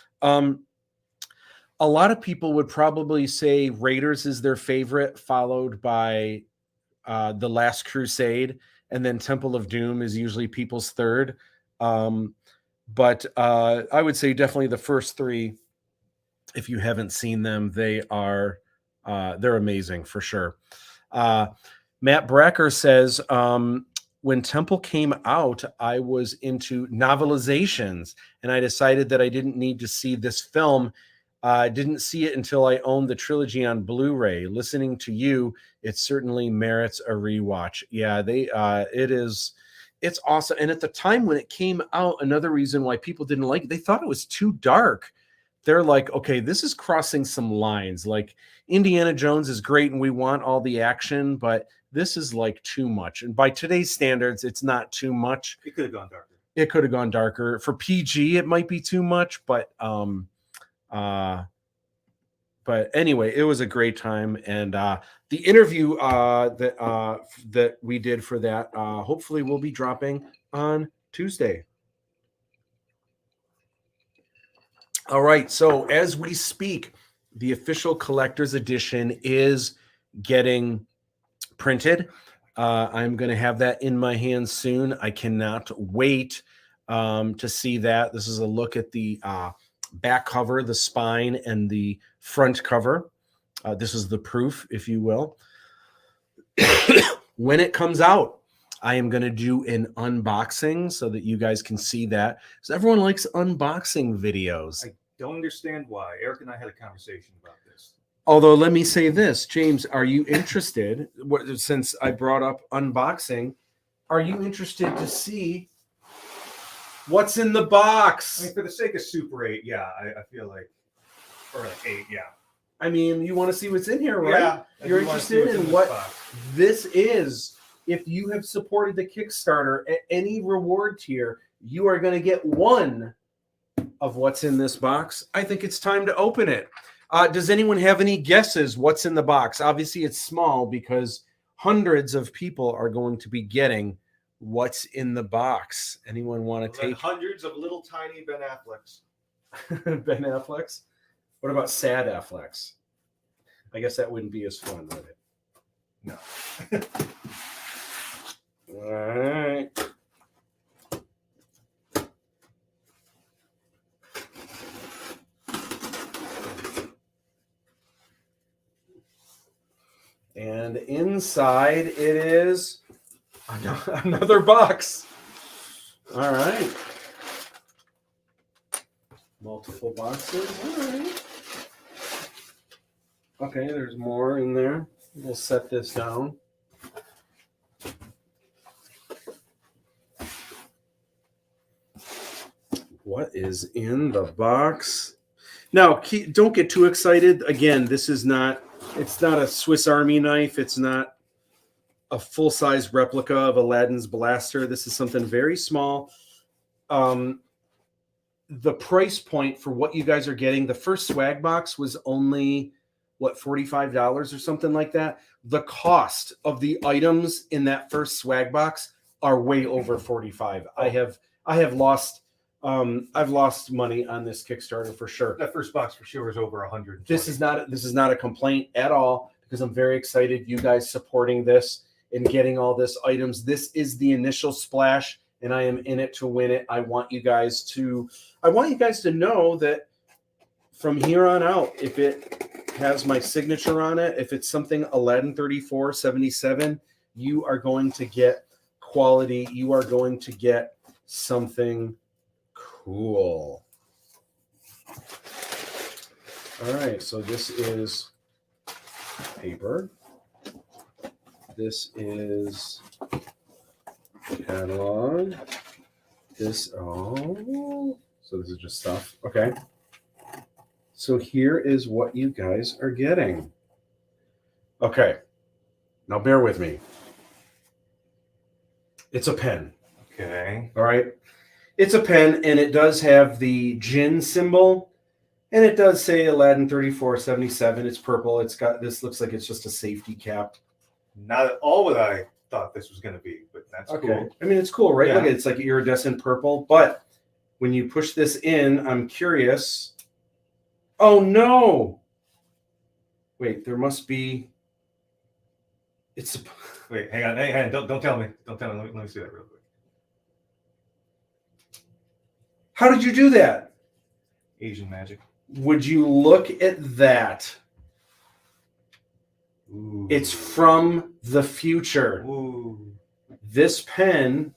A: A lot of people would probably say Raiders is their favorite, followed by The Last Crusade, and then Temple of Doom is usually people's third. But I would say definitely the first three. If you haven't seen them, they're amazing for sure. Matt Bracker says, when Temple came out, I was into novelizations, and I decided that I didn't need to see this film. I didn't see it until I owned the trilogy on Blu-ray. Listening to you, it certainly merits a rewatch. Yeah, it's awesome. And at the time when it came out, another reason why people didn't like it, they thought it was too dark. They're like, okay, this is crossing some lines. Like Indiana Jones is great and we want all the action, but this is like too much. And by today's standards, it's not too much.
B: It could have gone darker.
A: It could have gone darker. For PG, it might be too much, but anyway, it was a great time. And the interview that we did for that hopefully will be dropping on Tuesday. All right, so as we speak, the official collector's edition is getting printed. I'm going to have that in my hands soon. I cannot wait to see that. This is a look at the back cover, the spine, and the front cover. This is the proof, if you will. When it comes out, I am going to do an unboxing so that you guys can see that. So everyone likes unboxing videos.
B: I don't understand why. Eric and I had a conversation about this.
A: Although, let me say this, James, are you interested, since I brought up unboxing, are you interested to see what's in the box?
B: I mean, for the sake of Super 8, yeah, I feel like, or like 8, yeah.
A: I mean, you want to see what's in here, right?
B: Yeah.
A: You're interested in what this is. If you have supported the Kickstarter at any reward tier, you are going to get one of what's in this box. I think it's time to open it. Does anyone have any guesses what's in the box? Obviously, it's small because hundreds of people are going to be getting what's in the box. Anyone want to take
B: hundreds of little tiny Ben Afflecks?
A: Ben Afflecks? What about sad Afflecks? I guess that wouldn't be as fun, would it?
B: No.
A: All right. And inside it is another box. All right. Multiple boxes. All right. Okay, there's more in there. We'll set this down. What is in the box? Now, don't get too excited. Again, this is not, it's not a Swiss Army knife. It's not a full-size replica of Aladdin's blaster. This is something very small. The price point for what you guys are getting, the first swag box was only, what, $45 or something like that? The cost of the items in that first swag box are way over $45. I've lost money on this Kickstarter for sure.
B: That first box for sure is over 100.
A: This is not a complaint at all, because I'm very excited you guys supporting this and getting all this items. This is the initial splash, and I am in it to win it. I want you guys to know that from here on out, if it has my signature on it, if it's something Aladdin 3477, you are going to get quality. You are going to get something cool. All right, so this is paper. This is catalog. this. Oh, so this is just stuff. Okay. So here is what you guys are getting. Okay. Now bear with me. It's a pen.
B: Okay.
A: All right. It's a pen, and it does have the Jinn symbol, and it does say Aladdin 3477. It's purple. It's got this. Looks like it's just a safety cap.
B: Not at all what I thought this was going to be, but that's
A: Okay.
B: cool.
A: I mean, it's cool, right?
B: Yeah.
A: Look, it's like iridescent purple. But when you push this in, I'm curious. Oh no! Wait, there must be. It's.
B: Wait, hang on. Don't tell me. Don't tell me. Let me see that real quick.
A: How did you do that?
B: Asian magic.
A: Would you look at that?
B: Ooh.
A: It's from the future.
B: Ooh.
A: This pen,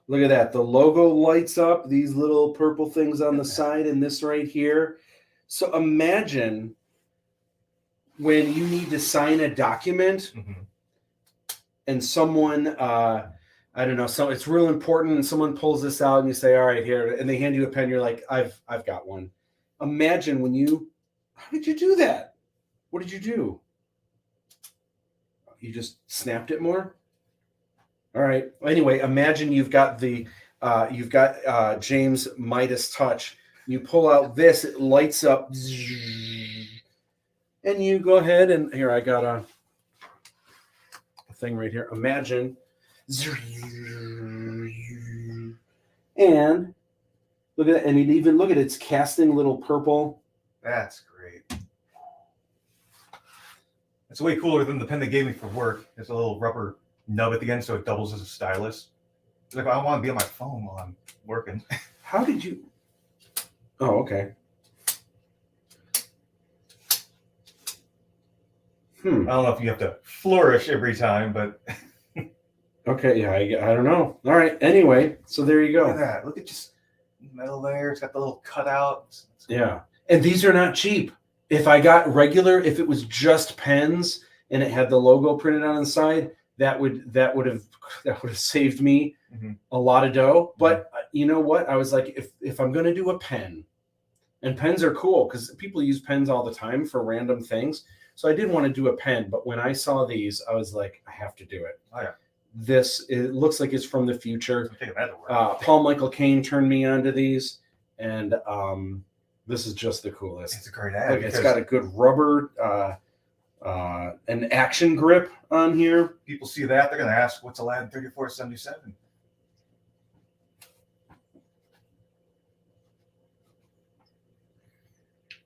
A: look at that. The logo lights up, these little purple things on the side, and this right here. So imagine when you need to sign a document and someone, I don't know, so it's real important, and someone pulls this out and you say, all right, here, and they hand you a pen, you're like, I've got one. Imagine when how did you do that? What did you do? You just snapped it more? All right. Anyway, imagine you've got James Midas touch. You pull out this, it lights up, and you go ahead and here I got a thing right here. Imagine, and look at it, and you even look at it, it's casting little purple.
B: That's great. It's way cooler than the pen they gave me for work. It's a little rubber nub at the end, so it doubles as a stylus. It's like, I want to be on my phone while I'm working.
A: How did you? Oh, okay.
B: I don't know if you have to flourish every time, but
A: okay, yeah, I don't know. All right. Anyway, so there you go.
B: look at that. Look at just metal there. It's got the little cutout.
A: Yeah, and these are not cheap. If I got regular, if it was just pens and it had the logo printed on the side, that would have saved me a lot of dough. But you know what? I was like, if I'm gonna do a pen, and pens are cool because people use pens all the time for random things. So I did want to do a pen, but when I saw these, I was like, I have to do it.
B: Oh yeah.
A: It looks like it's from the future.
B: That to work.
A: Paul Michael Caine turned me onto these, and this is just the coolest.
B: It's a great ad.
A: Look, it's got a good rubber, an action grip on here.
B: People see that, they're going to ask, what's Aladdin 3477?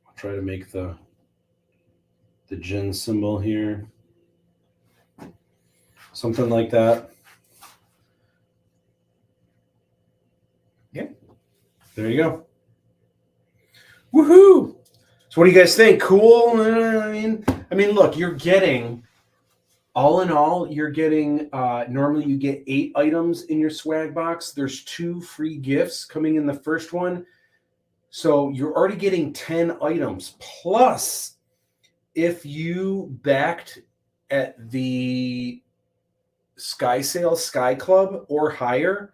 A: I'll try to make the Jinn symbol here. Something like that.
B: Yeah.
A: There you go. Woohoo! So what do you guys think? Cool? I mean, look, you're getting, all in all, you're getting, normally you get 8 items in your swag box. There's 2 free gifts coming in the first one. So you're already getting 10 items. Plus, if you backed at the Sky Sale Sky Club or higher,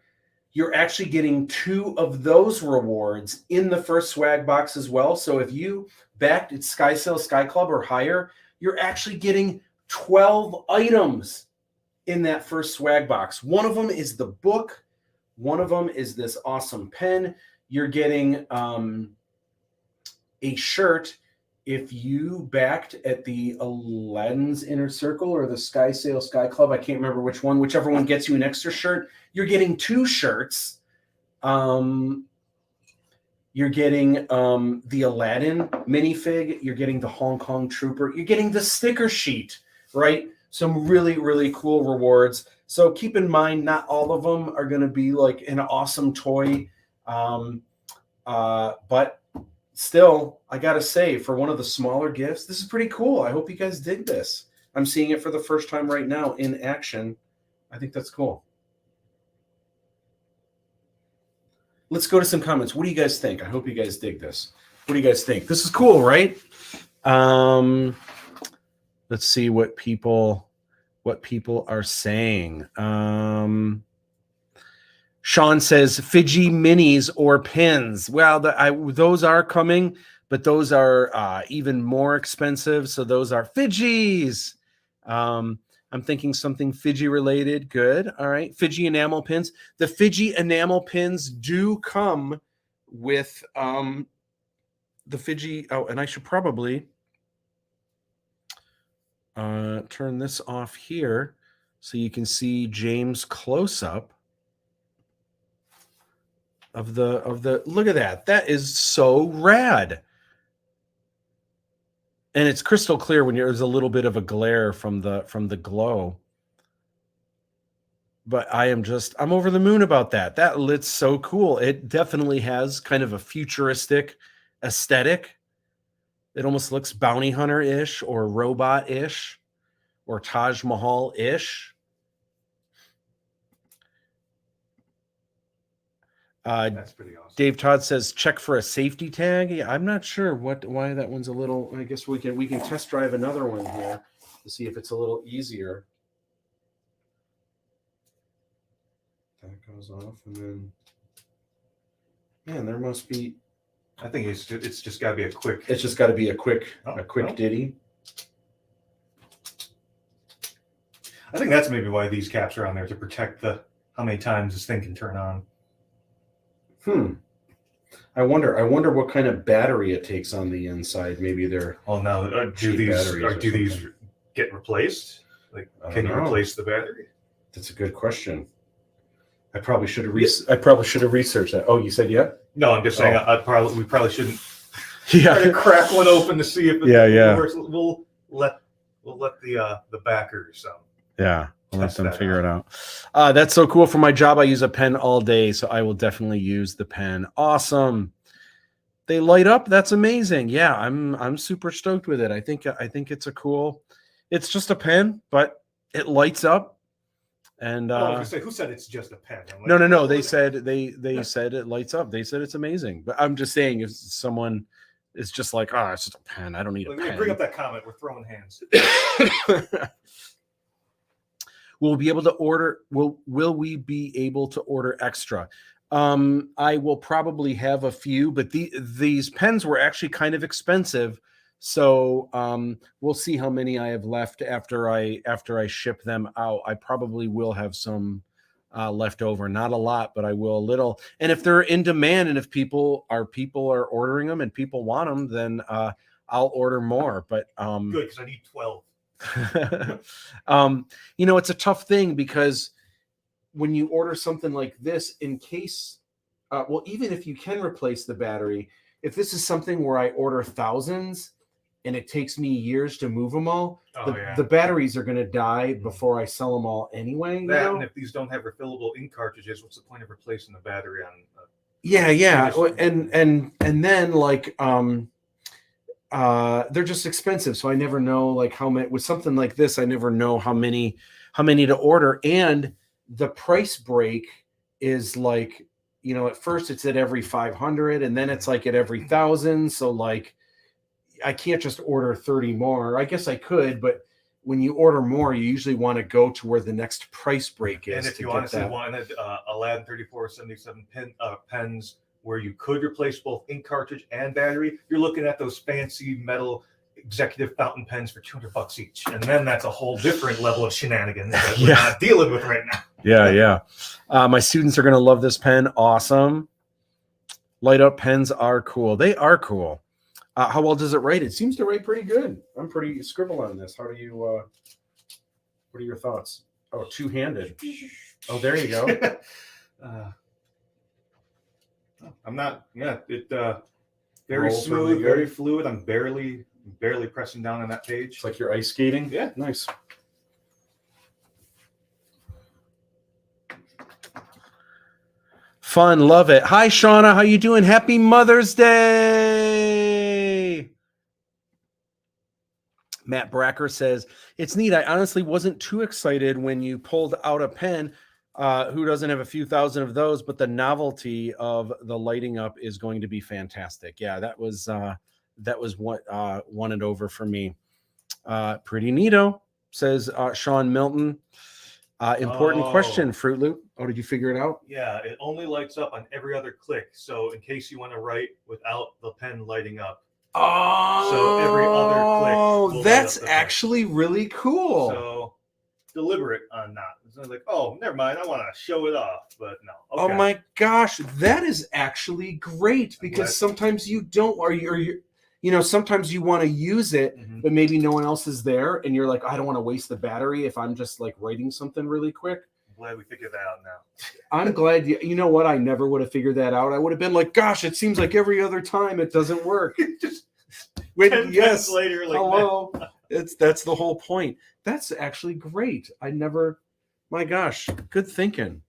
A: you're actually getting 2 of those rewards in the first swag box as well. So if you backed at Sky Sale Sky Club or higher, you're actually getting 12 items in that first swag box. One of them is the book. One of them is this awesome pen. You're getting a shirt if you backed at the Aladdin's Inner Circle or the Sky Sale Sky Club. I can't remember which one. Whichever one gets you an extra shirt. You're getting 2 shirts. You're getting the Aladdin minifig. You're getting the Hong Kong Trooper. You're getting the sticker sheet, right? Some really, really cool rewards. So keep in mind, not all of them are going to be like an awesome toy. But still, I got to say, for one of the smaller gifts, this is pretty cool. I hope you guys dig this. I'm seeing it for the first time right now in action. I think that's cool. Let's go to some comments. What do you guys think? I hope you guys dig this. What do you guys think? This is cool, right? Let's see what people are saying. Sean says Fiji minis or pins. Well, those are coming, but those are even more expensive. So those are Fijis. I'm thinking something Fiji related. Good. All right. Fiji enamel pins. The Fiji enamel pins do come with the Fiji. Oh, and I should probably turn this off here so you can see James close up of the look at that. That is so rad. And it's crystal clear when there's a little bit of a glare from the glow. But I'm over the moon about that. That lit's so cool. It definitely has kind of a futuristic aesthetic. It almost looks bounty hunter-ish or robot-ish or Taj Mahal-ish.
B: That's pretty awesome.
A: Dave Todd says check for a safety tag. Yeah, I'm not sure why that one's a little. I guess we can test drive another one here to see if it's a little easier. That goes off, and then man, there must be.
B: I think it's just got to be a quick.
A: It's just got to be a quick ditty.
B: I think that's maybe why these caps are on there, to protect how many times this thing can turn on.
A: I wonder what kind of battery it takes on the inside. Maybe they're
B: do these get replaced? Like, can you replace the battery?
A: That's a good question. I probably should have researched that. Oh, you said yeah?
B: No, I'm just saying we probably shouldn't
A: try
B: to crack one open to see if it works. We'll let the backers
A: I'll let them figure it out. That's so cool. For my job, I use a pen all day, so I will definitely use the pen. Awesome. They light up. That's amazing. Yeah, I'm super stoked with it. I think it's a cool. It's just a pen, but it lights up. And
B: I was gonna say, who said it's just a pen? Like,
A: no. They said said it lights up. They said it's amazing. But I'm just saying, if someone is just like, it's just a pen. I don't need a pen.
B: Bring up that comment. We're throwing hands.
A: Will we be able to order extra? I will probably have a few, but these pens were actually kind of expensive. So we'll see how many I have left after I ship them out. I probably will have some left over. Not a lot, but I will a little. And if they're in demand, and if people are ordering them and people want them, then I'll order more. But
B: good, because I need 12.
A: It's a tough thing, because when you order something like this, in case even if you can replace the battery, if this is something where I order thousands and it takes me years to move them all, the batteries are going to die before I sell them all anyway.
B: And if these don't have refillable ink cartridges, what's the point of replacing the battery on
A: and then like they're just expensive, so I never know like how many. With something like this, I never know how many to order. And the price break is like, at first it's at every 500, and then it's like at every 1,000. So like, I can't just order 30 more. I guess I could, but when you order more, you usually want to go to where the next price break is.
B: And if you honestly wanted ALADDIN 3477 pens, where you could replace both ink cartridge and battery, you're looking at those fancy metal executive fountain pens for $200 each, and then that's a whole different level of shenanigans that we're not dealing with right now.
A: My students are going to love this pen. Awesome. Light up pens are cool. They are cool. How well does it write? It seems to write pretty good. I'm pretty scribble on this. How do you? What are your thoughts? Oh, two-handed. Oh, there you go.
B: I'm not. It very smooth, very fluid. I'm barely pressing down on that page.
A: It's like you're ice skating.
B: Yeah,
A: nice. Fun, love it. Hi, Shauna. How you doing? Happy Mother's Day. Matt Bracker says, it's neat. I honestly wasn't too excited when you pulled out a pen. Who doesn't have a few thousand of those? But the novelty of the lighting up is going to be fantastic. Yeah, that was what won it over for me. Pretty neato, says Sean Milton. Important question,
B: Oh.
A: Fruit Loop. Oh, did you figure it out?
B: Yeah, it only lights up on every other click. So in case you want to write without the pen lighting up.
A: Oh,
B: every other click will light
A: that's
B: up the pen.
A: actually really cool.
B: So deliberate on that. It's not like, oh, never mind, I want to show it off, but no.
A: Oh
B: Okay.
A: my gosh, that is actually great because sometimes you don't, or you sometimes you want to use it, but maybe no one else is there, and you're like, I don't want to waste the battery if I'm just like writing something really quick.
B: I'm glad we figured that out now.
A: I'm glad you know what? I never would have figured that out. I would have been like, gosh, it seems like every other time it doesn't work.
B: Just
A: 10
B: minutes later, like,
A: hello. That's the whole point. That's actually great. My gosh, good thinking.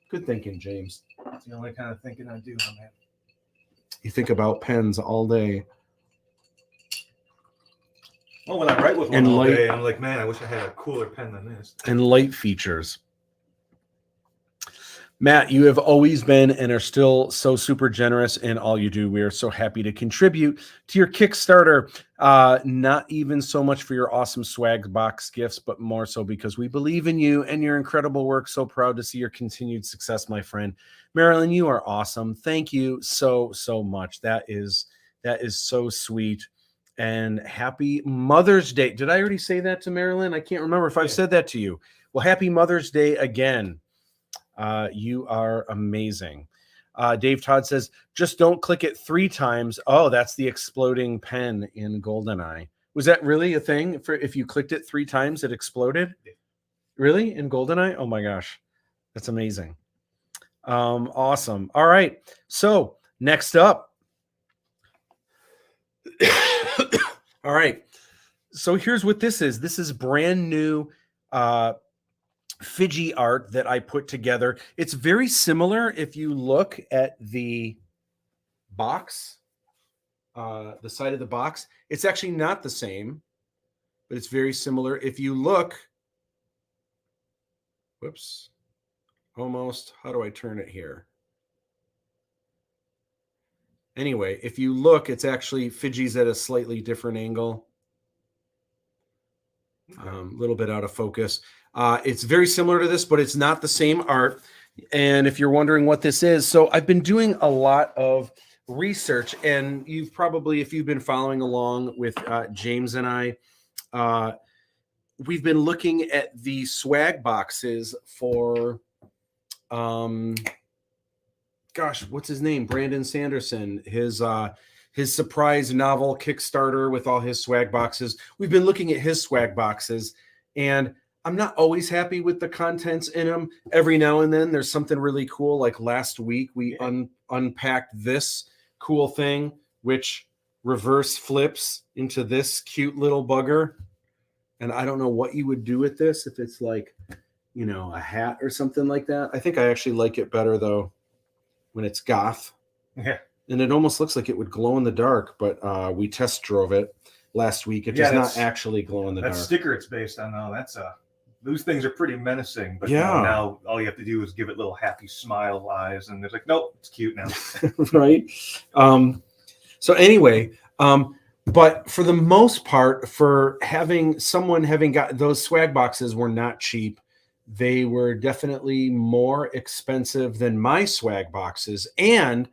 A: Good thinking, James.
B: That's the only kind of thinking I do, man.
A: You think about pens all day.
B: Well, when I write with one all day, I'm like, man, I wish I had a cooler pen than this.
A: And light features. Matt, you have always been and are still so super generous in all you do. We are so happy to contribute to your Kickstarter. Not even so much for your awesome swag box gifts, but more so because we believe in you and your incredible work. So proud to see your continued success, my friend. Marilyn, you are awesome. Thank you so much. That is so sweet. And happy Mother's Day. Did I already say that to Marilyn? I can't remember if I've said that to you. Well, happy Mother's Day again. You are amazing. Dave Todd says, just don't click it 3 times. Oh, that's the exploding pen in GoldenEye. Was that really a thing? For if you clicked it 3 times, it exploded? Really? In GoldenEye? Oh my gosh. That's amazing. Awesome. All right. So next up. All right. So here's what this is. This is brand new Fiji art that I put together. It's very similar if you look at the box, the side of the box. It's actually not the same, but it's very similar. If you look, whoops, almost, how do I turn it here? Anyway, if you look, it's actually Fiji's at a slightly different angle. A little bit out of focus. It's very similar to this, but it's not the same art. And if you're wondering what this is, so I've been doing a lot of research, and you've probably, if you've been following along with James and I, we've been looking at the swag boxes for, gosh, what's his name? Brandon Sanderson, his surprise novel Kickstarter with all his swag boxes. We've been looking at his swag boxes, and I'm not always happy with the contents in them. Every now and then there's something really cool. Like last week, we unpacked this cool thing, which reverse flips into this cute little bugger. And I don't know what you would do with this if it's like, a hat or something like that. I think I actually like it better, though, when it's goth.
B: Yeah.
A: And it almost looks like it would glow in the dark, but we test drove it last week. It does not actually glow in the dark.
B: That sticker it's based on, though, those things are pretty menacing. But now all you have to do is give it little happy smile eyes, and it's like, nope, it's cute now.
A: Right. So anyway, but for the most part, for having got those swag boxes were not cheap. They were definitely more expensive than my swag boxes. And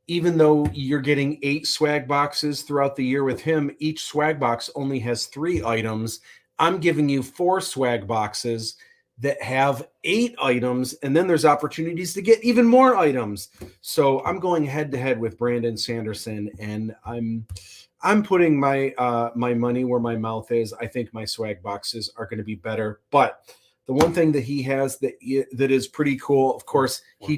A: even though you're getting 8 swag boxes throughout the year with him, each swag box only has 3 items. I'm giving you 4 swag boxes that have 8 items, and then there's opportunities to get even more items. So I'm going head to head with Brandon Sanderson, and I'm putting my my money where my mouth is. I think my swag boxes are going to be better, but the one thing that he has that is pretty cool, of course, he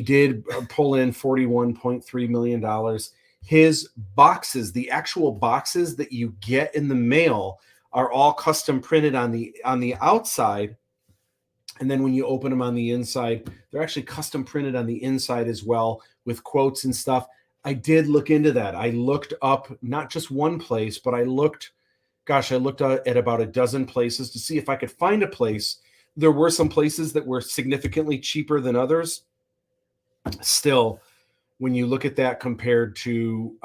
A: did pull in $41.3 million. His boxes, the actual boxes that you get in the mail, are all custom printed on the outside. And then when you open them on the inside, they're actually custom printed on the inside as well with quotes and stuff. I did look into that. I looked up not just one place, but I looked at about a dozen places to see if I could find a place. There were some places that were significantly cheaper than others. Still, when you look at that compared to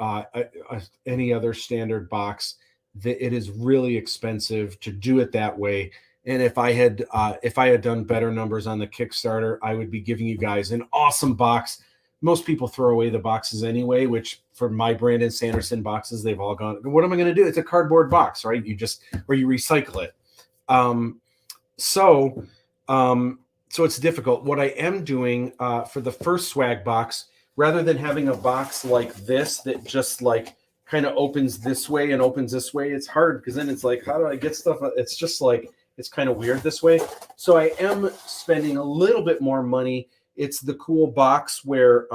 A: any other standard box, it is really expensive to do it that way. And if I had done better numbers on the Kickstarter, I would be giving you guys an awesome box. Most people throw away the boxes anyway, which for my Brandon Sanderson boxes, they've all gone. What am I going to do? It's a cardboard box, right? You recycle it. So it's difficult. What I am doing for the first swag box, rather than having a box like this that just like kind of opens this way and opens this way, it's hard because then it's like, how do I get stuff? It's just like, it's kind of weird this way. So I am spending a little bit more money. It's the cool box where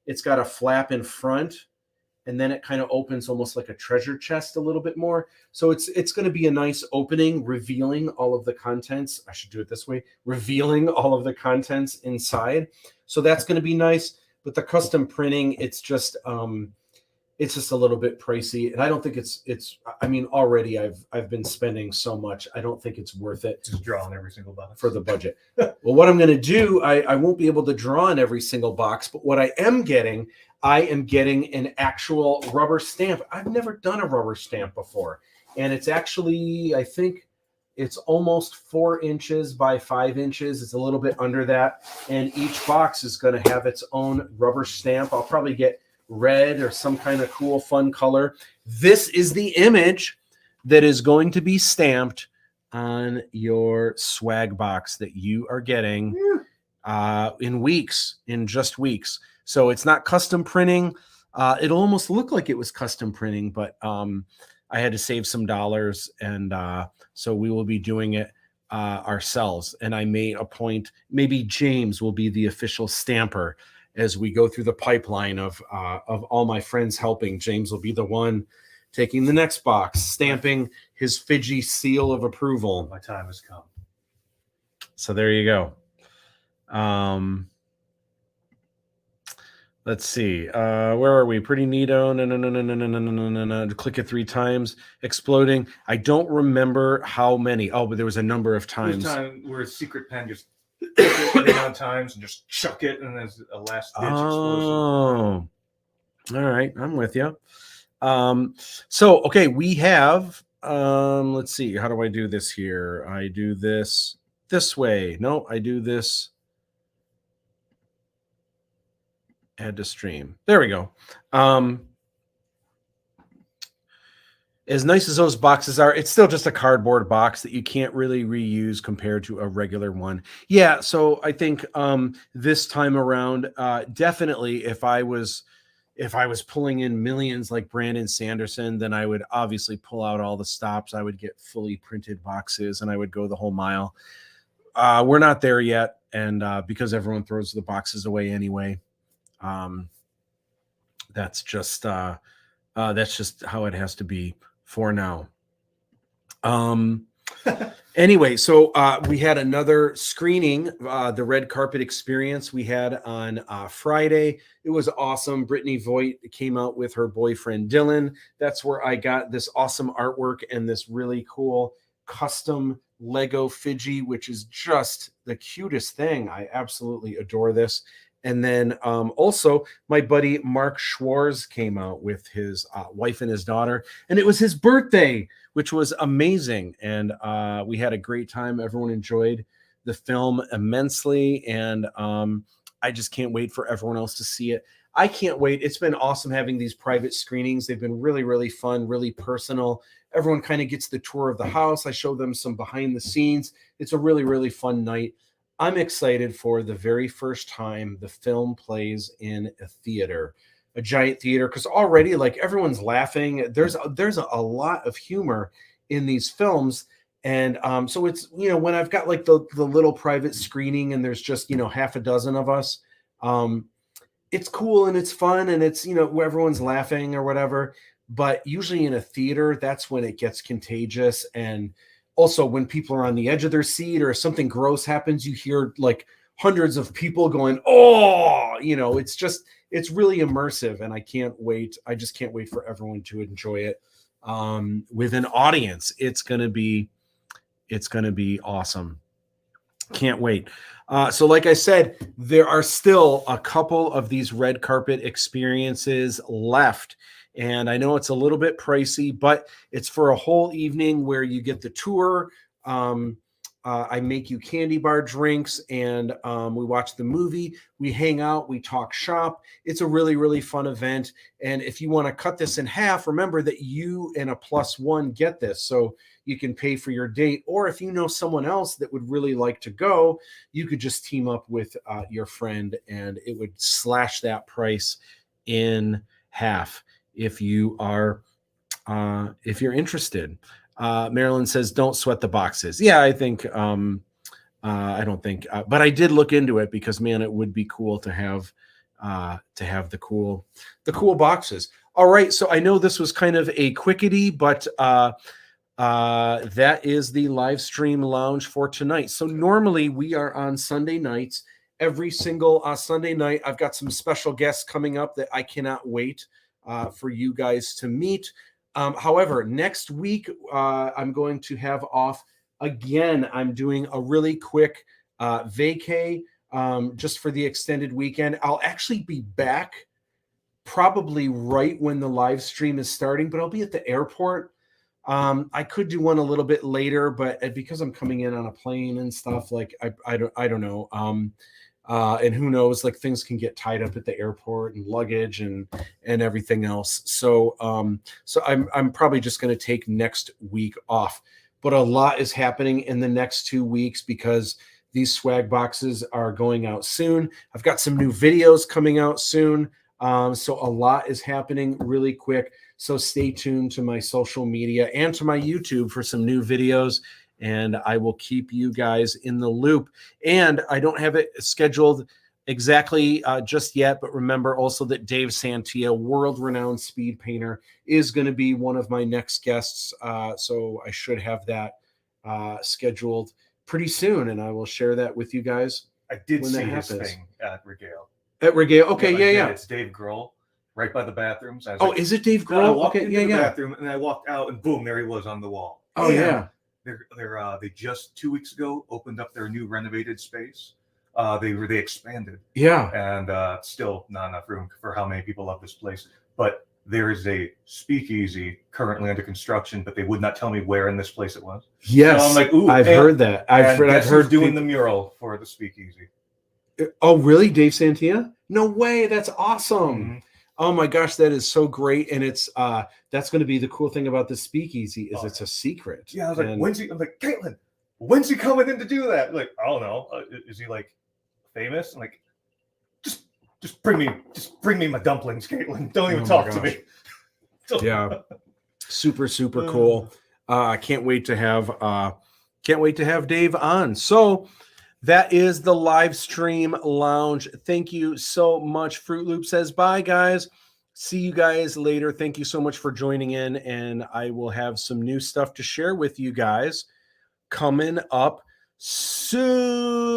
A: it's got a flap in front, and then it kind of opens almost like a treasure chest a little bit more. So it's going to be a nice opening, revealing all of the contents. I should do it this way, revealing all of the contents inside. So that's going to be nice. But the custom printing, it's just a little bit pricey, and I don't think it's. I mean, already I've been spending so much. I don't think it's worth it.
B: Just drawing every single box
A: for the budget. Well, what I'm going to do, I won't be able to draw in every single box, but what I am getting an actual rubber stamp. I've never done a rubber stamp before, and it's actually, I think it's almost 4 inches by 5 inches. It's a little bit under that, and each box is going to have its own rubber stamp. I'll probably get red or some kind of cool fun color. This is the image that is going to be stamped on your swag box that you are getting in just weeks. So it's not custom printing. It'll almost look like it was custom printing, but I had to save some dollars, and so we will be doing it ourselves. And I may appoint, maybe James will be the official stamper as we go through the pipeline of all my friends helping. James will be the one taking the next box, stamping his Fiji seal of approval.
B: My time has come.
A: So there you go. Let's see. Where are we? Pretty neato. No. Click it 3 times. Exploding. I don't remember how many. Oh, but there was a number of times.
B: There was time where a secret pen just it the amount of times and just chuck it, and there's a last ditch explosion.
A: Oh, all right. I'm with you. So, okay, we have, let's see. How do I do this here? I do this way. No, I do this. Add to stream. There we go. As nice as those boxes are, it's still just a cardboard box that you can't really reuse compared to a regular one. Yeah, so I think this time around, definitely if I was pulling in millions like Brandon Sanderson, then I would obviously pull out all the stops. I would get fully printed boxes, and I would go the whole mile. We're not there yet, and because everyone throws the boxes away anyway, that's just how it has to be for now. Anyway, so we had another screening, the Red Carpet Experience we had on Friday. It was awesome. Brittany Voigt came out with her boyfriend Dylan. That's where I got this awesome artwork and this really cool custom Lego Fiji, which is just the cutest thing. I absolutely adore this. And then also my buddy Mark Schwarz came out with his wife and his daughter, and it was his birthday, which was amazing. And we had a great time. Everyone enjoyed the film immensely. And I just can't wait for everyone else to see it. I can't wait. It's been awesome having these private screenings. They've been really, really fun, really personal. Everyone kind of gets the tour of the house. I show them some behind the scenes. It's a really, really fun night. I'm excited for the very first time the film plays in a theater, a giant theater, because already like everyone's laughing. There's a lot of humor in these films. And so it's, when I've got like the little private screening and there's just, half a dozen of us, it's cool and it's fun and it's, where everyone's laughing or whatever. But usually in a theater, that's when it gets contagious. And also when people are on the edge of their seat or something gross happens, you hear like hundreds of people going, oh, it's really immersive. And I can't wait. I just can't wait for everyone to enjoy it with an audience. It's going to be awesome. Can't wait. So like I said, there are still a couple of these red carpet experiences left. And I know it's a little bit pricey, but it's for a whole evening where you get the tour. I make you candy bar drinks, and we watch the movie. We hang out. We talk shop. It's a really, really fun event. And if you want to cut this in half, remember that you and a +1 get this. So you can pay for your date. Or if you know someone else that would really like to go, you could just team up with your friend, and it would slash that price in half if you are if you're interested. Marilyn says, don't sweat the boxes. Yeah, I think, I don't think, but I did look into it because, man, it would be cool to have the cool boxes. All right. So I know this was kind of a quickity, but that is the live stream lounge for tonight. So normally we are on Sunday nights, every single Sunday night. I've got some special guests coming up that I cannot wait for you guys to meet. However, next week, I'm going to have off again. I'm doing a really quick vacay just for the extended weekend. I'll actually be back probably right when the live stream is starting, but I'll be at the airport. I could do one a little bit later, but because I'm coming in on a plane and stuff, like I don't know. And who knows, like things can get tied up at the airport and luggage and everything else. So I'm probably just going to take next week off, but a lot is happening in the next 2 weeks because these swag boxes are going out soon. I've got some new videos coming out soon. So a lot is happening really quick. So stay tuned to my social media and to my YouTube for some new videos, and I will keep you guys in the loop. And I don't have it scheduled exactly just yet, but remember also that Dave Santia, world-renowned speed painter, is going to be one of my next guests. So I should have that scheduled pretty soon, and I will share that with you guys.
B: I did see his thing at Regale.
A: At Regale, okay, yeah.
B: It's Dave Grohl, right by the bathrooms.
A: Is it Dave Grohl?
B: I walked into the bathroom, and I walked out, and boom, there he was on the wall.
A: Oh, yeah.
B: They just 2 weeks ago opened up their new renovated space. They expanded.
A: Yeah.
B: And still not enough room for how many people love this place. But there is a speakeasy currently under construction, but they would not tell me where in this place it was.
A: Yes. So
B: I'm like, ooh,
A: I've heard that. I've heard
B: doing the mural for the speakeasy.
A: Oh, really? Dave Santia? No way. That's awesome.
B: Mm-hmm.
A: Oh my gosh, that is so great. And it's that's going to be the cool thing about the speakeasy is it's a secret.
B: Yeah, I was like, I'm like, Caitlin, when's he coming in to do that? Like, I don't know. Is he like famous? I'm like, just bring me my dumplings, Caitlin. Don't even talk to me.
A: Yeah. Super cool. I can't wait to have Dave on. So that is the live stream lounge. Thank you so much. Fruit Loop says bye, guys. See you guys later. Thank you so much for joining in, and I will have some new stuff to share with you guys coming up soon.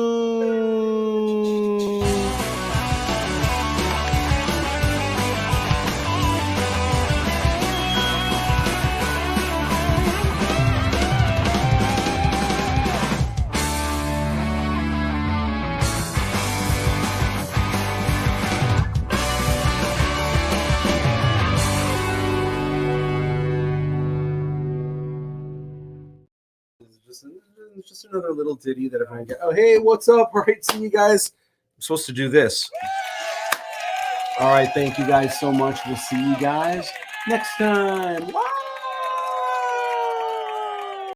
A: Just another little ditty that everyone get. Oh, hey, what's up? All right, see you guys. I'm supposed to do this. All right, thank you guys so much. We'll see you guys next time. Bye.